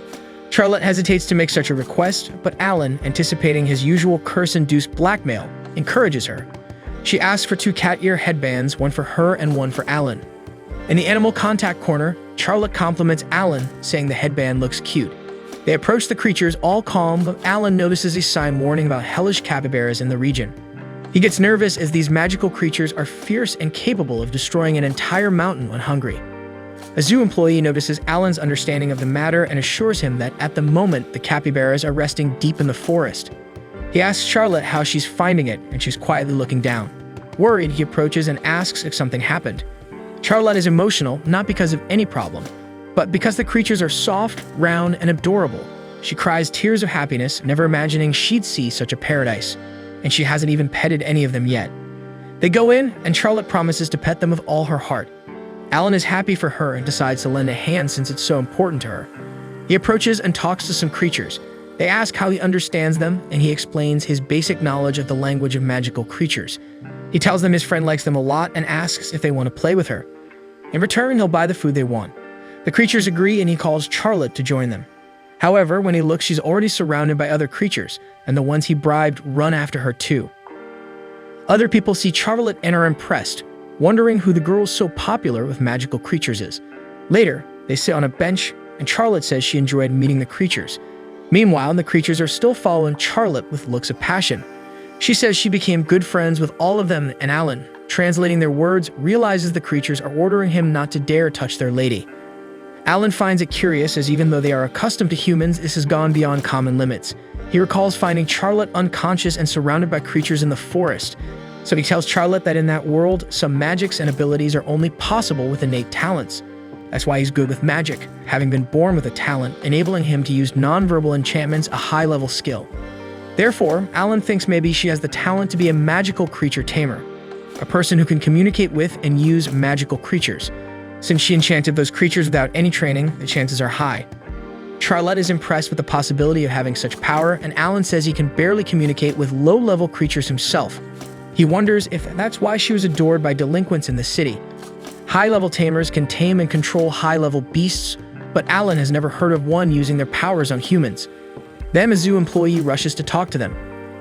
Charlotte hesitates to make such a request, but Alan, anticipating his usual curse-induced blackmail, encourages her. She asks for 2 cat ear headbands, one for her and one for Alan. In the animal contact corner, Charlotte compliments Alan, saying the headband looks cute. They approach the creatures all calm, but Alan notices a sign warning about hellish capybaras in the region. He gets nervous as these magical creatures are fierce and capable of destroying an entire mountain when hungry. A zoo employee notices Alan's understanding of the matter and assures him that at the moment the capybaras are resting deep in the forest. He asks Charlotte how she's finding it, and she's quietly looking down. Worried, he approaches and asks if something happened. Charlotte is emotional, not because of any problem, but because the creatures are soft, round, and adorable. She cries tears of happiness, never imagining she'd see such a paradise, and she hasn't even petted any of them yet. They go in, and Charlotte promises to pet them with all her heart. Alan is happy for her and decides to lend a hand since it's so important to her. He approaches and talks to some creatures. They ask how he understands them, and he explains his basic knowledge of the language of magical creatures. He tells them his friend likes them a lot and asks if they want to play with her. In return, he'll buy the food they want. The creatures agree, and he calls Charlotte to join them. However, when he looks, she's already surrounded by other creatures, and the ones he bribed run after her too. Other people see Charlotte and are impressed, wondering who the girl so popular with magical creatures is. Later, they sit on a bench, and Charlotte says she enjoyed meeting the creatures. Meanwhile, the creatures are still following Charlotte with looks of passion. She says she became good friends with all of them, and Alan, translating their words, realizes the creatures are ordering him not to dare touch their lady. Alan finds it curious, as even though they are accustomed to humans, this has gone beyond common limits. He recalls finding Charlotte unconscious and surrounded by creatures in the forest. So he tells Charlotte that in that world, some magics and abilities are only possible with innate talents. That's why he's good with magic, having been born with a talent, enabling him to use non-verbal enchantments, a high-level skill. Therefore, Alan thinks maybe she has the talent to be a magical creature tamer, a person who can communicate with and use magical creatures. Since she enchanted those creatures without any training, the chances are high. Charlotte is impressed with the possibility of having such power, and Alan says he can barely communicate with low-level creatures himself. He wonders if that's why she was adored by delinquents in the city. High-level tamers can tame and control high-level beasts, but Alan has never heard of one using their powers on humans. Then a zoo employee rushes to talk to them.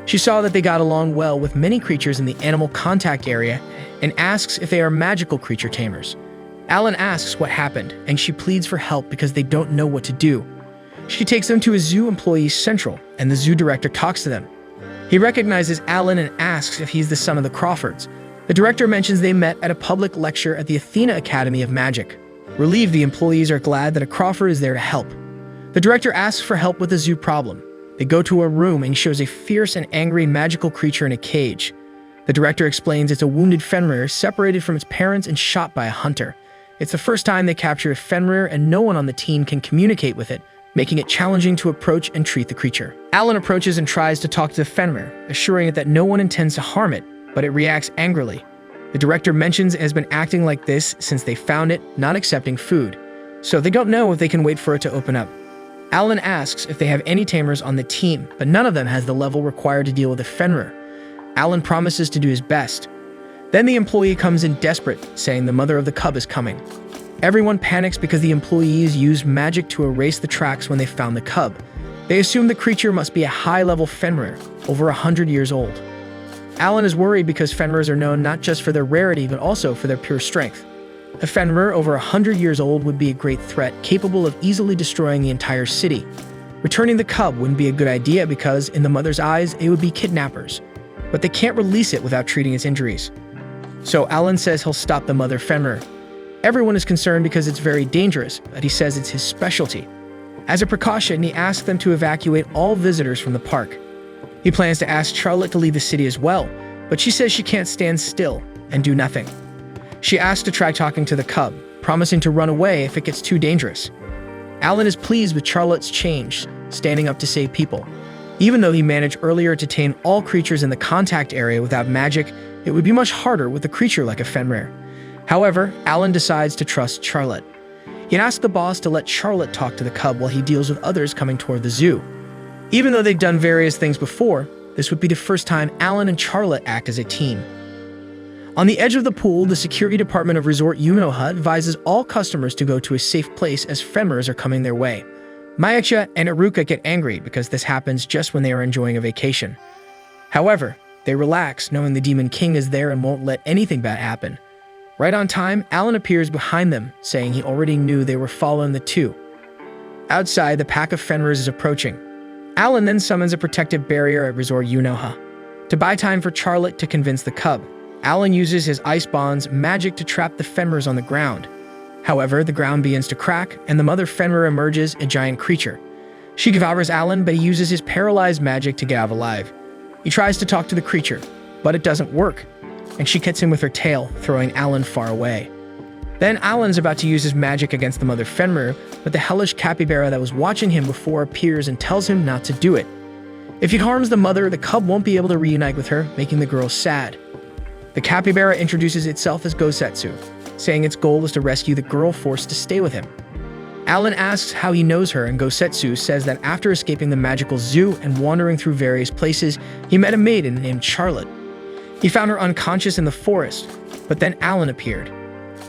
She saw that they got along well with many creatures in the animal contact area and asks if they are magical creature tamers. Alan asks what happened, and she pleads for help because they don't know what to do. She takes them to a zoo employee's central, and the zoo director talks to them. He recognizes Alan and asks if he's the son of the Crawfords. The director mentions they met at a public lecture at the Athena Academy of Magic. Relieved, the employees are glad that a Crawford is there to help. The director asks for help with the zoo problem. They go to a room and he shows a fierce and angry magical creature in a cage. The director explains it's a wounded Fenrir separated from its parents and shot by a hunter. It's the first time they capture a Fenrir, and no one on the team can communicate with it, making it challenging to approach and treat the creature. Alan approaches and tries to talk to the Fenrir, assuring it that no one intends to harm it, but it reacts angrily. The director mentions it has been acting like this since they found it, not accepting food, so they don't know if they can wait for it to open up. Alan asks if they have any tamers on the team, but none of them has the level required to deal with the Fenrir. Alan promises to do his best. Then the employee comes in desperate, saying the mother of the cub is coming. Everyone panics because the employees used magic to erase the tracks when they found the cub. They assume the creature must be a high-level Fenrir, over 100 years old. Alan is worried because Fenrirs are known not just for their rarity but also for their pure strength. A Fenrir over 100 years old would be a great threat, capable of easily destroying the entire city. Returning the cub wouldn't be a good idea because, in the mother's eyes, it would be kidnappers. But they can't release it without treating its injuries. So Alan says he'll stop the mother Fenrir. Everyone is concerned because it's very dangerous, but he says it's his specialty. As a precaution, he asks them to evacuate all visitors from the park. He plans to ask Charlotte to leave the city as well, but she says she can't stand still and do nothing. She asks to try talking to the cub, promising to run away if it gets too dangerous. Alan is pleased with Charlotte's change, standing up to save people. Even though he managed earlier to tame all creatures in the contact area without magic, it would be much harder with a creature like a Fenrir. However, Alan decides to trust Charlotte. He asks the boss to let Charlotte talk to the cub while he deals with others coming toward the zoo. Even though they've done various things before, this would be the first time Alan and Charlotte act as a team. On the edge of the pool, the security department of Resort Yunoha advises all customers to go to a safe place as Fenrirs are coming their way. Mayacha and Iruka get angry because this happens just when they are enjoying a vacation. However, they relax knowing the Demon King is there and won't let anything bad happen. Right on time, Alan appears behind them, saying he already knew they were following the two. Outside, the pack of Fenrirs is approaching. Alan then summons a protective barrier at Resort Yunoha. To buy time for Charlotte to convince the cub, Alan uses his Ice Bond's magic to trap the Fenrirs on the ground. However, the ground begins to crack, and the mother Fenrir emerges, a giant creature. She devours Alan, but he uses his paralyzed magic to get out alive. He tries to talk to the creature, but it doesn't work, and she hits him with her tail, throwing Alan far away. Then Alan's about to use his magic against the mother Fenrir, but the hellish capybara that was watching him before appears and tells him not to do it. If he harms the mother, the cub won't be able to reunite with her, making the girl sad. The capybara introduces itself as Gosetsu, saying its goal is to rescue the girl forced to stay with him. Alan asks how he knows her, and Gosetsu says that after escaping the magical zoo and wandering through various places, he met a maiden named Charlotte. He found her unconscious in the forest, but then Alan appeared.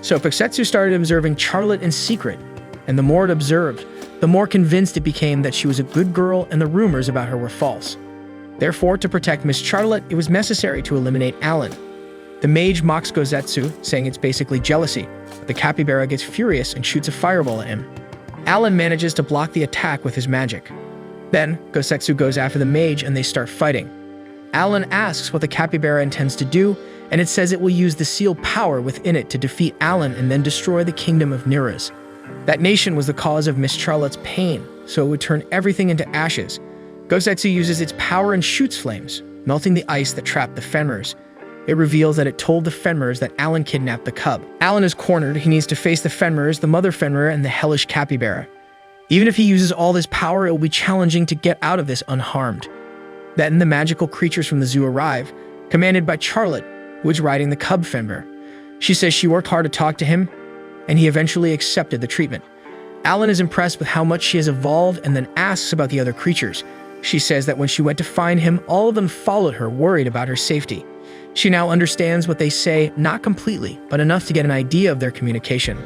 So Gosetsu started observing Charlotte in secret, and the more it observed, the more convinced it became that she was a good girl and the rumors about her were false. Therefore, to protect Miss Charlotte, it was necessary to eliminate Alan. The mage mocks Gosetsu, saying it's basically jealousy, but the capybara gets furious and shoots a fireball at him. Alan manages to block the attack with his magic. Then, Gosetsu goes after the mage and they start fighting. Alan asks what the capybara intends to do, and it says it will use the seal power within it to defeat Alan and then destroy the kingdom of Niras. That nation was the cause of Miss Charlotte's pain, so it would turn everything into ashes. Gosetsu uses its power and shoots flames, melting the ice that trapped the Fenrir's. It reveals that it told the Fenrir's that Alan kidnapped the cub. Alan is cornered. He needs to face the Fenrir's, the mother Fenrir, and the hellish capybara. Even if he uses all this power, it will be challenging to get out of this unharmed. Then the magical creatures from the zoo arrive, commanded by Charlotte, who is riding the cub Fenrir. She says she worked hard to talk to him, and he eventually accepted the treatment. Alan is impressed with how much she has evolved and then asks about the other creatures. She says that when she went to find him, all of them followed her, worried about her safety. She now understands what they say, not completely, but enough to get an idea of their communication.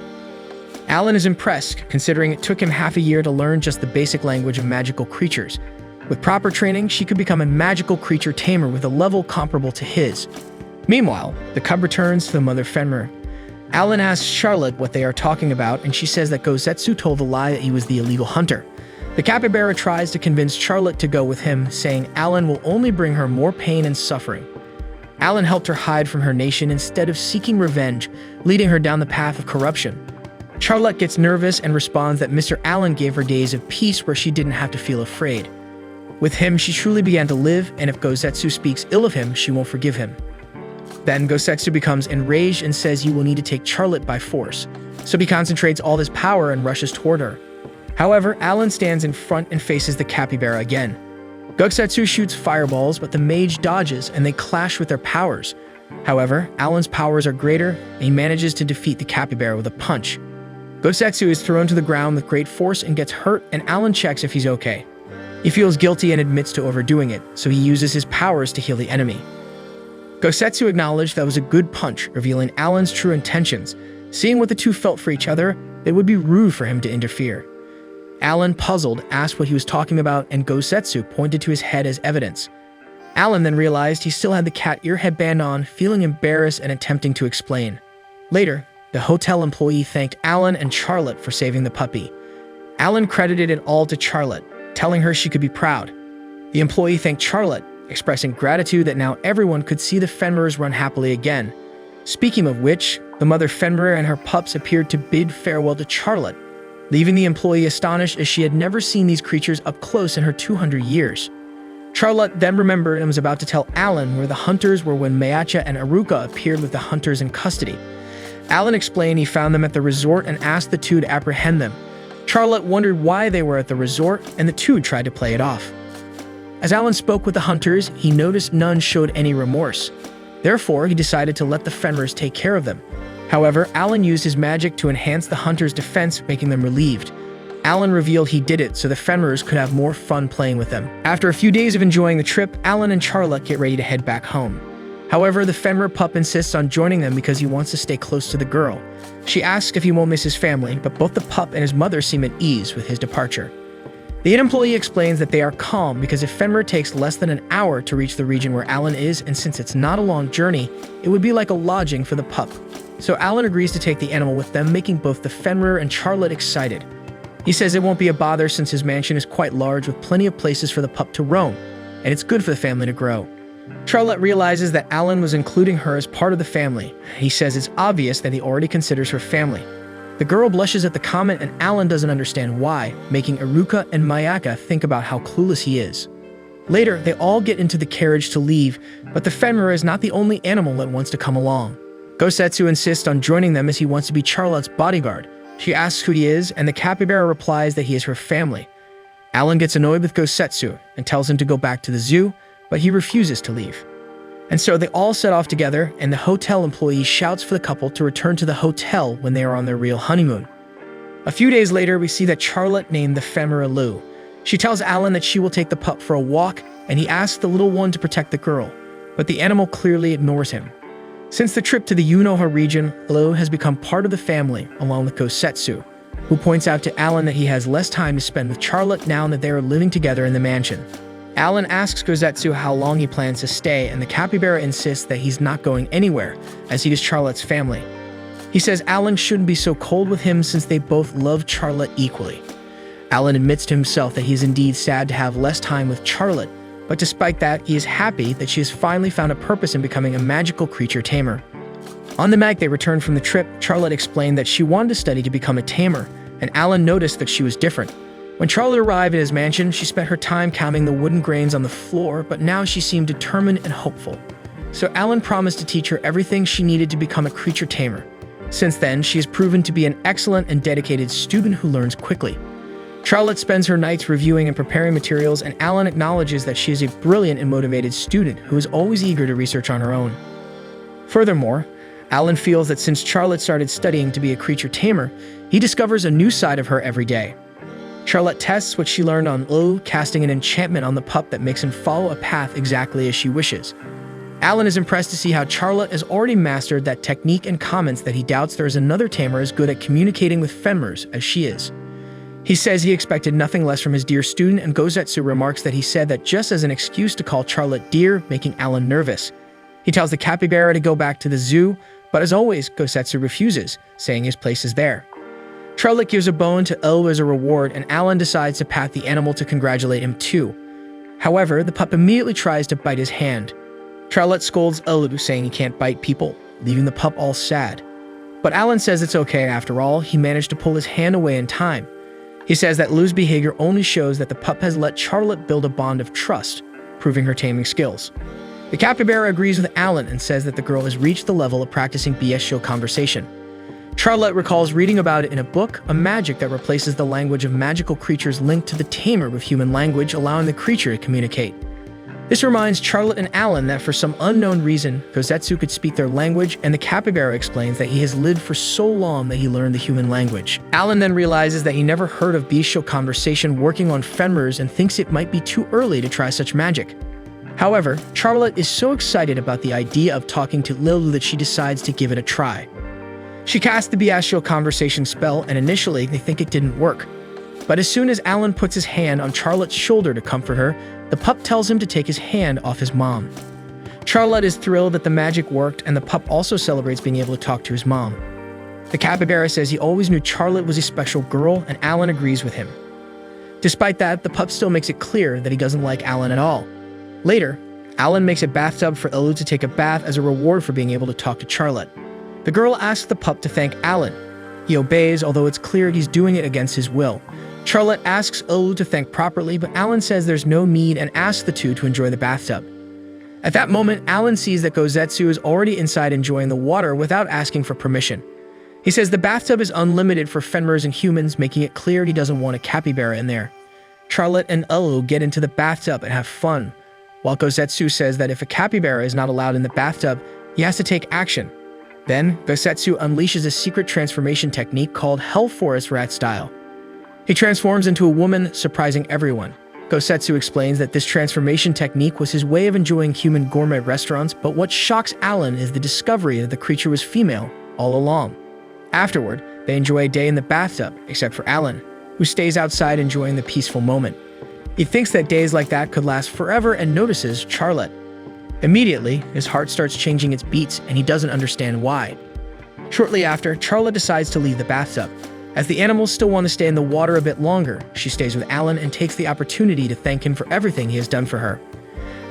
Alan is impressed, considering it took him half a year to learn just the basic language of magical creatures. With proper training, she could become a magical creature tamer with a level comparable to his. Meanwhile, the cub returns to the mother Fenrir. Alan asks Charlotte what they are talking about, and she says that Gosetsu told a lie that he was the illegal hunter. The capybara tries to convince Charlotte to go with him, saying Alan will only bring her more pain and suffering. Alan helped her hide from her nation instead of seeking revenge, leading her down the path of corruption. Charlotte gets nervous and responds that Mr. Allen gave her days of peace where she didn't have to feel afraid. With him, she truly began to live, and if Gosetsu speaks ill of him, she won't forgive him. Then Gosetsu becomes enraged and says you will need to take Charlotte by force, so he concentrates all his power and rushes toward her. However, Alan stands in front and faces the capybara again. Gosetsu shoots fireballs, but the mage dodges and they clash with their powers. However, Alan's powers are greater, and he manages to defeat the capybara with a punch. Gosetsu is thrown to the ground with great force and gets hurt, and Alan checks if he's okay. He feels guilty and admits to overdoing it, so he uses his powers to heal the enemy. Gosetsu acknowledged that was a good punch, revealing Alan's true intentions. Seeing what the two felt for each other, it would be rude for him to interfere. Alan, puzzled, asked what he was talking about, and Gosetsu pointed to his head as evidence. Alan then realized he still had the cat ear headband on, feeling embarrassed and attempting to explain. Later, the hotel employee thanked Alan and Charlotte for saving the puppy. Alan credited it all to Charlotte, telling her she could be proud. The employee thanked Charlotte, expressing gratitude that now everyone could see the Fenrirs run happily again. Speaking of which, the mother Fenrir and her pups appeared to bid farewell to Charlotte, leaving the employee astonished as she had never seen these creatures up close in her 200 years. Charlotte then remembered and was about to tell Alan where the hunters were when Mayacha and Aruka appeared with the hunters in custody. Alan explained he found them at the resort and asked the two to apprehend them. Charlotte wondered why they were at the resort, and the two tried to play it off. As Alan spoke with the hunters, he noticed none showed any remorse. Therefore, he decided to let the Fenrirs take care of them. However, Alan used his magic to enhance the hunters' defense, making them relieved. Alan revealed he did it so the Fenrirs could have more fun playing with them. After a few days of enjoying the trip, Alan and Charlotte get ready to head back home. However, the Fenrir pup insists on joining them because he wants to stay close to the girl. She asks if he won't miss his family, but both the pup and his mother seem at ease with his departure. The employee explains that they are calm because if Fenrir takes less than an hour to reach the region where Alan is, and since it's not a long journey, it would be like a lodging for the pup. So Alan agrees to take the animal with them, making both the Fenrir and Charlotte excited. He says it won't be a bother since his mansion is quite large with plenty of places for the pup to roam, and it's good for the family to grow. Charlotte realizes that Alan was including her as part of the family. He says it's obvious that he already considers her family. The girl blushes at the comment and Alan doesn't understand why, making Aruka and Mayaka think about how clueless he is. Later, they all get into the carriage to leave, but the Fenrir is not the only animal that wants to come along. Gosetsu insists on joining them as he wants to be Charlotte's bodyguard. She asks who he is, and the capybara replies that he is her family. Alan gets annoyed with Gosetsu and tells him to go back to the zoo, but he refuses to leave. And so they all set off together, and the hotel employee shouts for the couple to return to the hotel when they are on their real honeymoon. A few days later, we see that Charlotte named the Fenrir Lou. She tells Alan that she will take the pup for a walk, and he asks the little one to protect the girl, but the animal clearly ignores him. Since the trip to the Unoha region, Lou has become part of the family, along with Gosetsu, who points out to Alan that he has less time to spend with Charlotte now that they are living together in the mansion. Alan asks Gosetsu how long he plans to stay, and the capybara insists that he's not going anywhere, as he is Charlotte's family. He says Alan shouldn't be so cold with him since they both love Charlotte equally. Alan admits to himself that he is indeed sad to have less time with Charlotte, but despite that, he is happy that she has finally found a purpose in becoming a magical creature tamer. On the night they returned from the trip, Charlotte explained that she wanted to study to become a tamer, and Alan noticed that she was different. When Charlotte arrived at his mansion, she spent her time counting the wooden grains on the floor, but now she seemed determined and hopeful. So Alan promised to teach her everything she needed to become a creature tamer. Since then, she has proven to be an excellent and dedicated student who learns quickly. Charlotte spends her nights reviewing and preparing materials, and Alan acknowledges that she is a brilliant and motivated student who is always eager to research on her own. Furthermore, Alan feels that since Charlotte started studying to be a creature tamer, he discovers a new side of her every day. Charlotte tests what she learned on Lu, casting an enchantment on the pup that makes him follow a path exactly as she wishes. Alan is impressed to see how Charlotte has already mastered that technique and comments that he doubts there is another tamer as good at communicating with Fenmers as she is. He says he expected nothing less from his dear student, and Gosetsu remarks that he said that just as an excuse to call Charlotte dear, making Alan nervous. He tells the capybara to go back to the zoo, but as always, Gosetsu refuses, saying his place is there. Charlotte gives a bone to Elu as a reward, and Alan decides to pat the animal to congratulate him too. However, the pup immediately tries to bite his hand. Charlotte scolds Elu, saying he can't bite people, leaving the pup all sad. But Alan says it's okay after all, he managed to pull his hand away in time. He says that Lu's behavior only shows that the pup has let Charlotte build a bond of trust, proving her taming skills. The capybara agrees with Alan and says that the girl has reached the level of practicing bestial conversation. Charlotte recalls reading about it in a book, a magic that replaces the language of magical creatures linked to the tamer with human language, allowing the creature to communicate. This reminds Charlotte and Alan that for some unknown reason, Gosetsu could speak their language, and the capybara explains that he has lived for so long that he learned the human language. Alan then realizes that he never heard of bestial conversation working on Fenmers and thinks it might be too early to try such magic. However, Charlotte is so excited about the idea of talking to Lilu that she decides to give it a try. She casts the bestial conversation spell, and initially they think it didn't work. But as soon as Alan puts his hand on Charlotte's shoulder to comfort her, the pup tells him to take his hand off his mom. Charlotte is thrilled that the magic worked, and the pup also celebrates being able to talk to his mom. The capybara says he always knew Charlotte was a special girl, and Alan agrees with him. Despite that, the pup still makes it clear that he doesn't like Alan at all. Later, Alan makes a bathtub for Elu to take a bath as a reward for being able to talk to Charlotte. The girl asks the pup to thank Alan. He obeys, although it's clear he's doing it against his will. Charlotte asks Elu to thank properly, but Alan says there's no need and asks the two to enjoy the bathtub. At that moment, Alan sees that Gosetsu is already inside enjoying the water without asking for permission. He says the bathtub is unlimited for Fenmers and humans, making it clear he doesn't want a capybara in there. Charlotte and Elu get into the bathtub and have fun, while Gosetsu says that if a capybara is not allowed in the bathtub, he has to take action. Then, Gosetsu unleashes a secret transformation technique called Hell Forest Rat Style. He transforms into a woman, surprising everyone. Gosetsu explains that this transformation technique was his way of enjoying human gourmet restaurants, but what shocks Alan is the discovery that the creature was female all along. Afterward, they enjoy a day in the bathtub, except for Alan, who stays outside enjoying the peaceful moment. He thinks that days like that could last forever and notices Charlotte. Immediately, his heart starts changing its beats, and he doesn't understand why. Shortly after, Charlotte decides to leave the bathtub. As the animals still want to stay in the water a bit longer, she stays with Alan and takes the opportunity to thank him for everything he has done for her.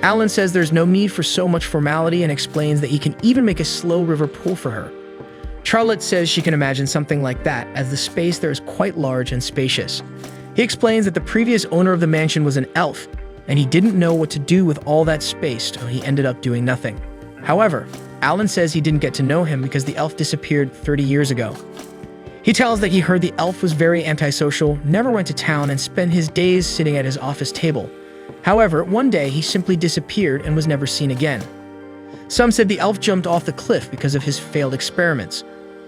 Alan says there's no need for so much formality and explains that he can even make a slow river pool for her. Charlotte says she can imagine something like that, as the space there is quite large and spacious. He explains that the previous owner of the mansion was an elf, and he didn't know what to do with all that space, so he ended up doing nothing. However, Alan says he didn't get to know him because the elf disappeared 30 years ago. He tells that he heard the elf was very antisocial, never went to town, and spent his days sitting at his office table. However, one day he simply disappeared and was never seen again. Some said the elf jumped off the cliff because of his failed experiments.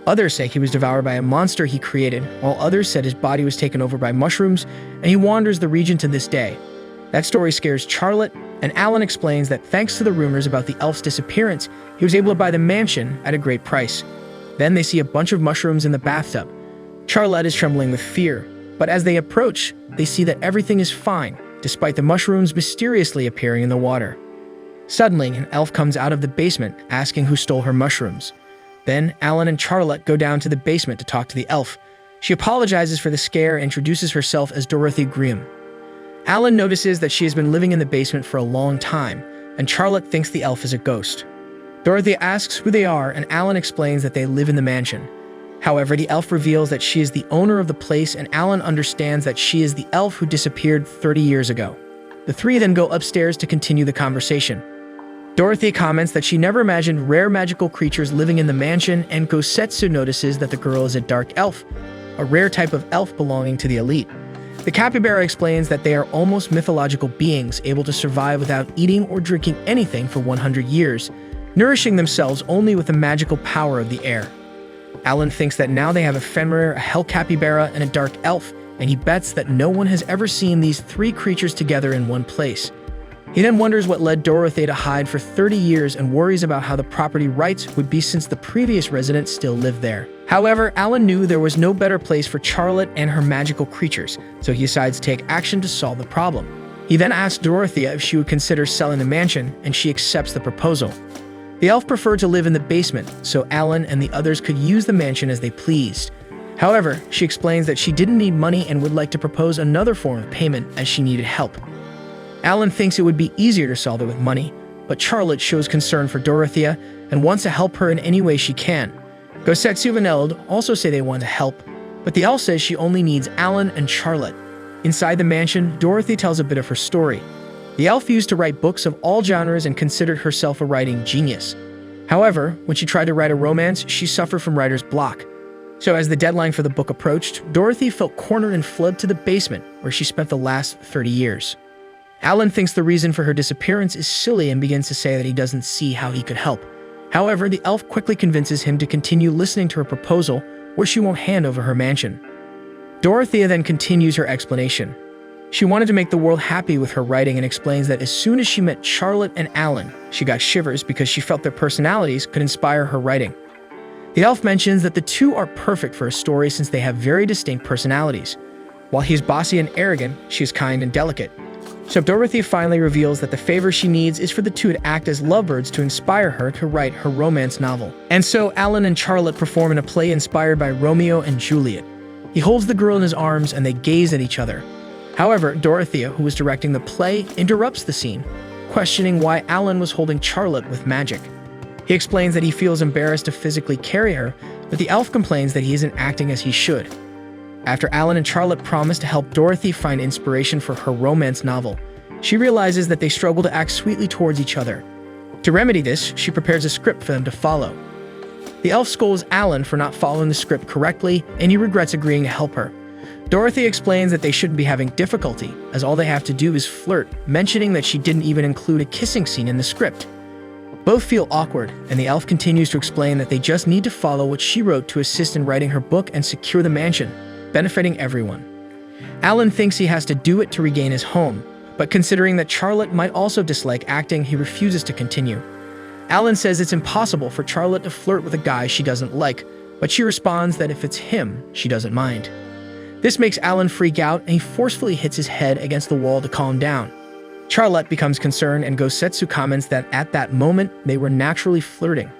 Others say he was devoured by a monster he created, while others said his body was taken over by mushrooms, and he wanders the region to this day. That story scares Charlotte, and Alan explains that thanks to the rumors about the elf's disappearance, he was able to buy the mansion at a great price. Then they see a bunch of mushrooms in the bathtub. Charlotte is trembling with fear, but as they approach, they see that everything is fine, despite the mushrooms mysteriously appearing in the water. Suddenly, an elf comes out of the basement, asking who stole her mushrooms. Then, Alan and Charlotte go down to the basement to talk to the elf. She apologizes for the scare and introduces herself as Dorothy Grimm. Alan notices that she has been living in the basement for a long time, and Charlotte thinks the elf is a ghost. Dorothy asks who they are, and Alan explains that they live in the mansion. However, the elf reveals that she is the owner of the place, and Alan understands that she is the elf who disappeared 30 years ago. The three then go upstairs to continue the conversation. Dorothy comments that she never imagined rare magical creatures living in the mansion, and Gosetsu notices that the girl is a dark elf, a rare type of elf belonging to the elite. The capybara explains that they are almost mythological beings, able to survive without eating or drinking anything for 100 years, nourishing themselves only with the magical power of the air. Alan thinks that now they have a Fenrir, a hell capybara, and a dark elf, and he bets that no one has ever seen these three creatures together in one place. He then wonders what led Dorothy to hide for 30 years and worries about how the property rights would be since the previous residents still lived there. However, Alan knew there was no better place for Charlotte and her magical creatures, so he decides to take action to solve the problem. He then asks Dorothea if she would consider selling the mansion, and she accepts the proposal. The elf preferred to live in the basement, so Alan and the others could use the mansion as they pleased. However, she explains that she didn't need money and would like to propose another form of payment as she needed help. Alan thinks it would be easier to solve it with money, but Charlotte shows concern for Dorothea and wants to help her in any way she can. Gosetsu and Eld also say they want to help, but the elf says she only needs Alan and Charlotte. Inside the mansion, Dorothy tells a bit of her story. The elf used to write books of all genres and considered herself a writing genius. However, when she tried to write a romance, she suffered from writer's block. So as the deadline for the book approached, Dorothy felt cornered and fled to the basement, where she spent the last 30 years. Alan thinks the reason for her disappearance is silly and begins to say that he doesn't see how he could help. However, the elf quickly convinces him to continue listening to her proposal, where she won't hand over her mansion. Dorothea then continues her explanation. She wanted to make the world happy with her writing and explains that as soon as she met Charlotte and Alan, she got shivers because she felt their personalities could inspire her writing. The elf mentions that the two are perfect for a story since they have very distinct personalities. While he is bossy and arrogant, she is kind and delicate. So Dorothy finally reveals that the favor she needs is for the two to act as lovebirds to inspire her to write her romance novel. And so Alan and Charlotte perform in a play inspired by Romeo and Juliet. He holds the girl in his arms and they gaze at each other. However, Dorothea, who was directing the play, interrupts the scene, questioning why Alan was holding Charlotte with magic. He explains that he feels embarrassed to physically carry her, but the elf complains that he isn't acting as he should. After Alan and Charlotte promise to help Dorothy find inspiration for her romance novel, she realizes that they struggle to act sweetly towards each other. To remedy this, she prepares a script for them to follow. The elf scolds Alan for not following the script correctly, and he regrets agreeing to help her. Dorothy explains that they shouldn't be having difficulty, as all they have to do is flirt, mentioning that she didn't even include a kissing scene in the script. Both feel awkward, and the elf continues to explain that they just need to follow what she wrote to assist in writing her book and secure the mansion, benefiting everyone. Alan thinks he has to do it to regain his home, but considering that Charlotte might also dislike acting, he refuses to continue. Alan says it's impossible for Charlotte to flirt with a guy she doesn't like, but she responds that if it's him, she doesn't mind. This makes Alan freak out, and he forcefully hits his head against the wall to calm down. Charlotte becomes concerned, and Gosetsu comments that at that moment, they were naturally flirting.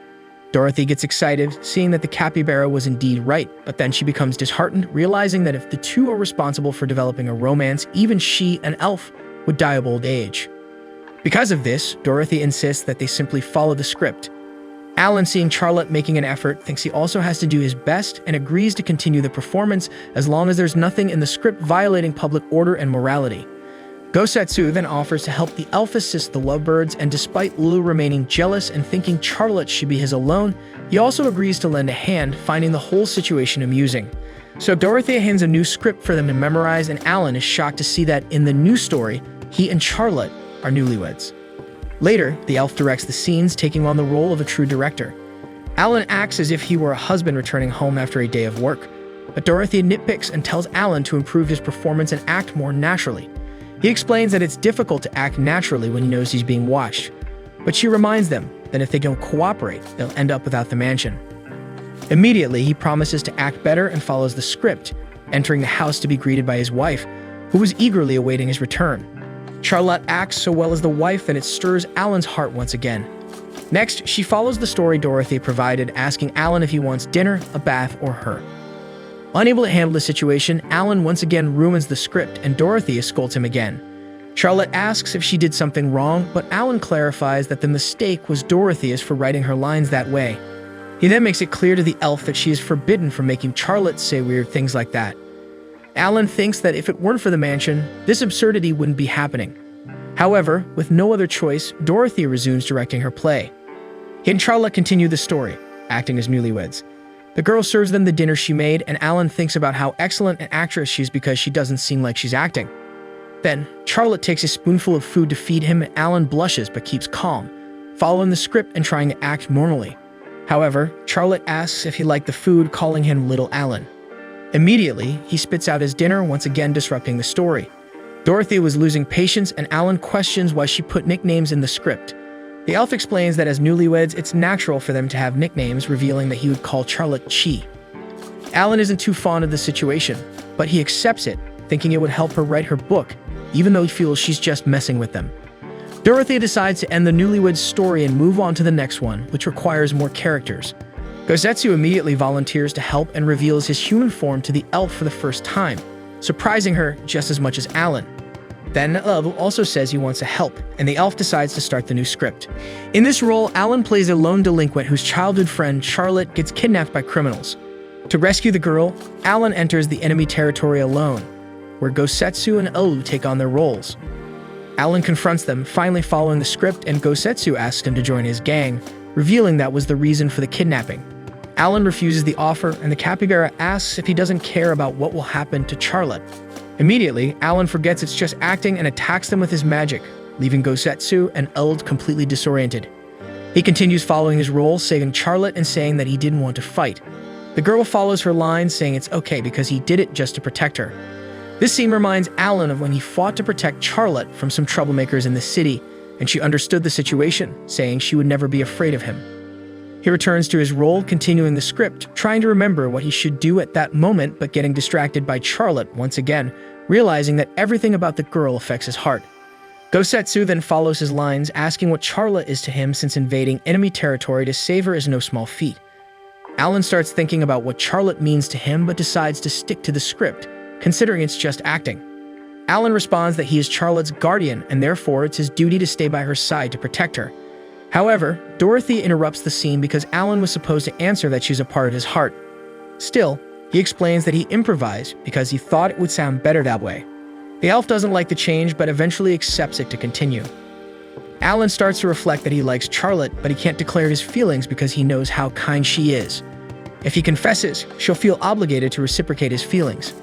Dorothy gets excited, seeing that the capybara was indeed right, but then she becomes disheartened, realizing that if the two are responsible for developing a romance, even she, an elf, would die of old age. Because of this, Dorothy insists that they simply follow the script. Alan, seeing Charlotte making an effort, thinks he also has to do his best and agrees to continue the performance as long as there's nothing in the script violating public order and morality. Gosetsu then offers to help the elf assist the lovebirds, and despite Lulu remaining jealous and thinking Charlotte should be his alone, he also agrees to lend a hand, finding the whole situation amusing. So Dorothea hands a new script for them to memorize, and Alan is shocked to see that in the new story, he and Charlotte are newlyweds. Later, the elf directs the scenes, taking on the role of a true director. Alan acts as if he were a husband returning home after a day of work, but Dorothea nitpicks and tells Alan to improve his performance and act more naturally. He explains that it's difficult to act naturally when he knows he's being watched, but she reminds them that if they don't cooperate, they'll end up without the mansion. Immediately, he promises to act better and follows the script, entering the house to be greeted by his wife, who was eagerly awaiting his return. Charlotte acts so well as the wife that it stirs Alan's heart once again. Next, she follows the story Dorothy provided, asking Alan if he wants dinner, a bath, or her. Unable to handle the situation, Alan once again ruins the script, and Dorothy scolds him again. Charlotte asks if she did something wrong, but Alan clarifies that the mistake was Dorothy's for writing her lines that way. He then makes it clear to the elf that she is forbidden from making Charlotte say weird things like that. Alan thinks that if it weren't for the mansion, this absurdity wouldn't be happening. However, with no other choice, Dorothy resumes directing her play. He and Charlotte continue the story, acting as newlyweds. The girl serves them the dinner she made, and Alan thinks about how excellent an actress she is because she doesn't seem like she's acting. Then, Charlotte takes a spoonful of food to feed him, and Alan blushes but keeps calm, following the script and trying to act normally. However, Charlotte asks if he liked the food, calling him Little Alan. Immediately, he spits out his dinner, once again disrupting the story. Dorothy was losing patience, and Alan questions why she put nicknames in the script. The elf explains that as newlyweds, it's natural for them to have nicknames, revealing that he would call Charlotte Chi. Alan isn't too fond of the situation, but he accepts it, thinking it would help her write her book, even though he feels she's just messing with them. Dorothy decides to end the newlyweds story and move on to the next one, which requires more characters. Gosetsu immediately volunteers to help and reveals his human form to the elf for the first time, surprising her just as much as Alan. Then Love also says he wants to help, and the elf decides to start the new script. In this role, Alan plays a lone delinquent whose childhood friend Charlotte gets kidnapped by criminals. To rescue the girl, Alan enters the enemy territory alone, where Gosetsu and Olu take on their roles. Alan confronts them, finally following the script, and Gosetsu asks him to join his gang, revealing that was the reason for the kidnapping. Alan refuses the offer, and the capybara asks if he doesn't care about what will happen to Charlotte. Immediately, Alan forgets it's just acting and attacks them with his magic, leaving Gosetsu and Eld completely disoriented. He continues following his role, saving Charlotte and saying that he didn't want to fight. The girl follows her line, saying it's okay because he did it just to protect her. This scene reminds Alan of when he fought to protect Charlotte from some troublemakers in the city, and she understood the situation, saying she would never be afraid of him. He returns to his role, continuing the script, trying to remember what he should do at that moment, but getting distracted by Charlotte once again, realizing that everything about the girl affects his heart. Gosetsu then follows his lines, asking what Charlotte is to him, since invading enemy territory to save her is no small feat. Alan starts thinking about what Charlotte means to him, but decides to stick to the script, considering it's just acting. Alan responds that he is Charlotte's guardian, and therefore it's his duty to stay by her side to protect her. However, Dorothy interrupts the scene because Alan was supposed to answer that she's a part of his heart. Still, he explains that he improvised because he thought it would sound better that way. The elf doesn't like the change, but eventually accepts it to continue. Alan starts to reflect that he likes Charlotte, but he can't declare his feelings because he knows how kind she is. If he confesses, she'll feel obligated to reciprocate his feelings.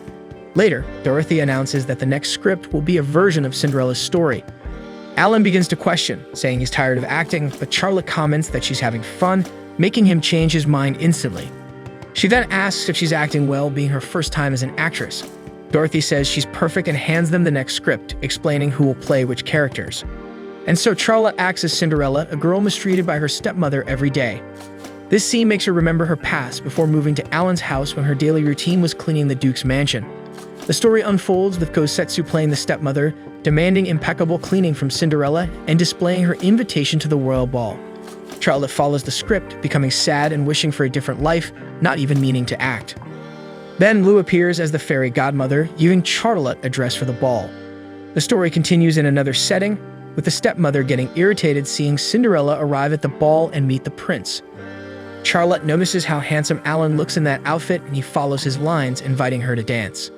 Later, Dorothy announces that the next script will be a version of Cinderella's story. Alan begins to question, saying he's tired of acting, but Charlotte comments that she's having fun, making him change his mind instantly. She then asks if she's acting well, being her first time as an actress. Dorothy says she's perfect and hands them the next script, explaining who will play which characters. And so Charlotte acts as Cinderella, a girl mistreated by her stepmother every day. This scene makes her remember her past before moving to Alan's house when her daily routine was cleaning the Duke's mansion. The story unfolds with Gosetsu playing the stepmother, demanding impeccable cleaning from Cinderella, and displaying her invitation to the royal ball. Charlotte follows the script, becoming sad and wishing for a different life, not even meaning to act. Then Lou appears as the fairy godmother, giving Charlotte a dress for the ball. The story continues in another setting, with the stepmother getting irritated seeing Cinderella arrive at the ball and meet the prince. Charlotte notices how handsome Alan looks in that outfit, and he follows his lines, inviting her to dance.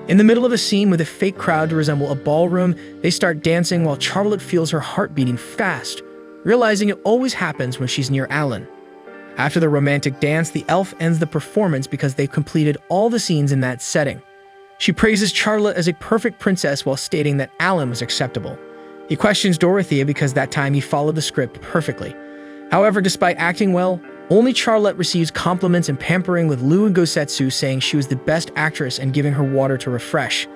In the middle of a scene with a fake crowd to resemble a ballroom, they start dancing while Charlotte feels her heart beating fast, realizing it always happens when she's near Alan. After the romantic dance, the elf ends the performance because they've completed all the scenes in that setting. She praises Charlotte as a perfect princess while stating that Alan was acceptable. He questions Dorothea because that time he followed the script perfectly. However, despite acting well, only Charlotte receives compliments and pampering, with Lou and Gosetsu saying she was the best actress and giving her water to refresh.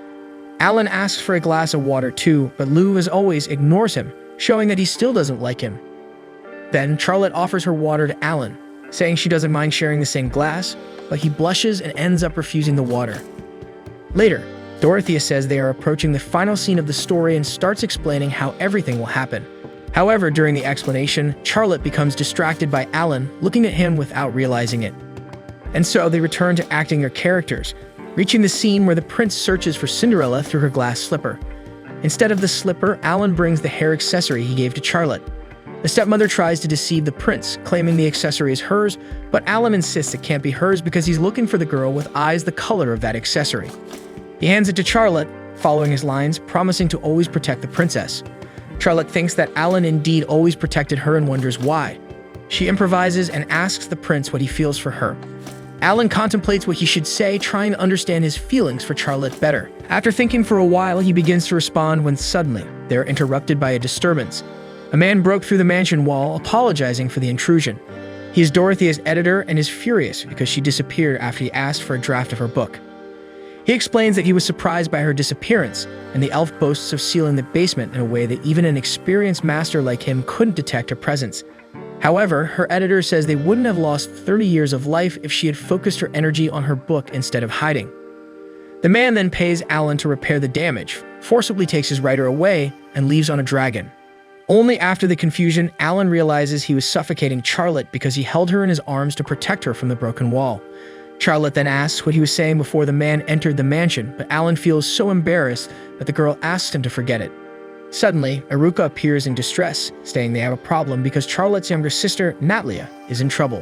Alan asks for a glass of water too, but Lou, as always, ignores him, showing that he still doesn't like him. Then Charlotte offers her water to Alan, saying she doesn't mind sharing the same glass, but he blushes and ends up refusing the water. Later, Dorothea says they are approaching the final scene of the story and starts explaining how everything will happen. However, during the explanation, Charlotte becomes distracted by Alan, looking at him without realizing it. And so they return to acting their characters, reaching the scene where the prince searches for Cinderella through her glass slipper. Instead of the slipper, Alan brings the hair accessory he gave to Charlotte. The stepmother tries to deceive the prince, claiming the accessory is hers, but Alan insists it can't be hers because he's looking for the girl with eyes the color of that accessory. He hands it to Charlotte, following his lines, promising to always protect the princess. Charlotte thinks that Alan indeed always protected her and wonders why. She improvises and asks the prince what he feels for her. Alan contemplates what he should say, trying to understand his feelings for Charlotte better. After thinking for a while, he begins to respond when suddenly they are interrupted by a disturbance. A man broke through the mansion wall, apologizing for the intrusion. He is Dorothea's editor and is furious because she disappeared after he asked for a draft of her book. He explains that he was surprised by her disappearance, and the elf boasts of sealing the basement in a way that even an experienced master like him couldn't detect her presence. However, her editor says they wouldn't have lost 30 years of life if she had focused her energy on her book instead of hiding. The man then pays Alan to repair the damage, forcibly takes his writer away, and leaves on a dragon. Only after the confusion, Alan realizes he was suffocating Charlotte because he held her in his arms to protect her from the broken wall. Charlotte then asks what he was saying before the man entered the mansion, but Alan feels so embarrassed that the girl asks him to forget it. Suddenly, Aruka appears in distress, saying they have a problem because Charlotte's younger sister, Natalia, is in trouble.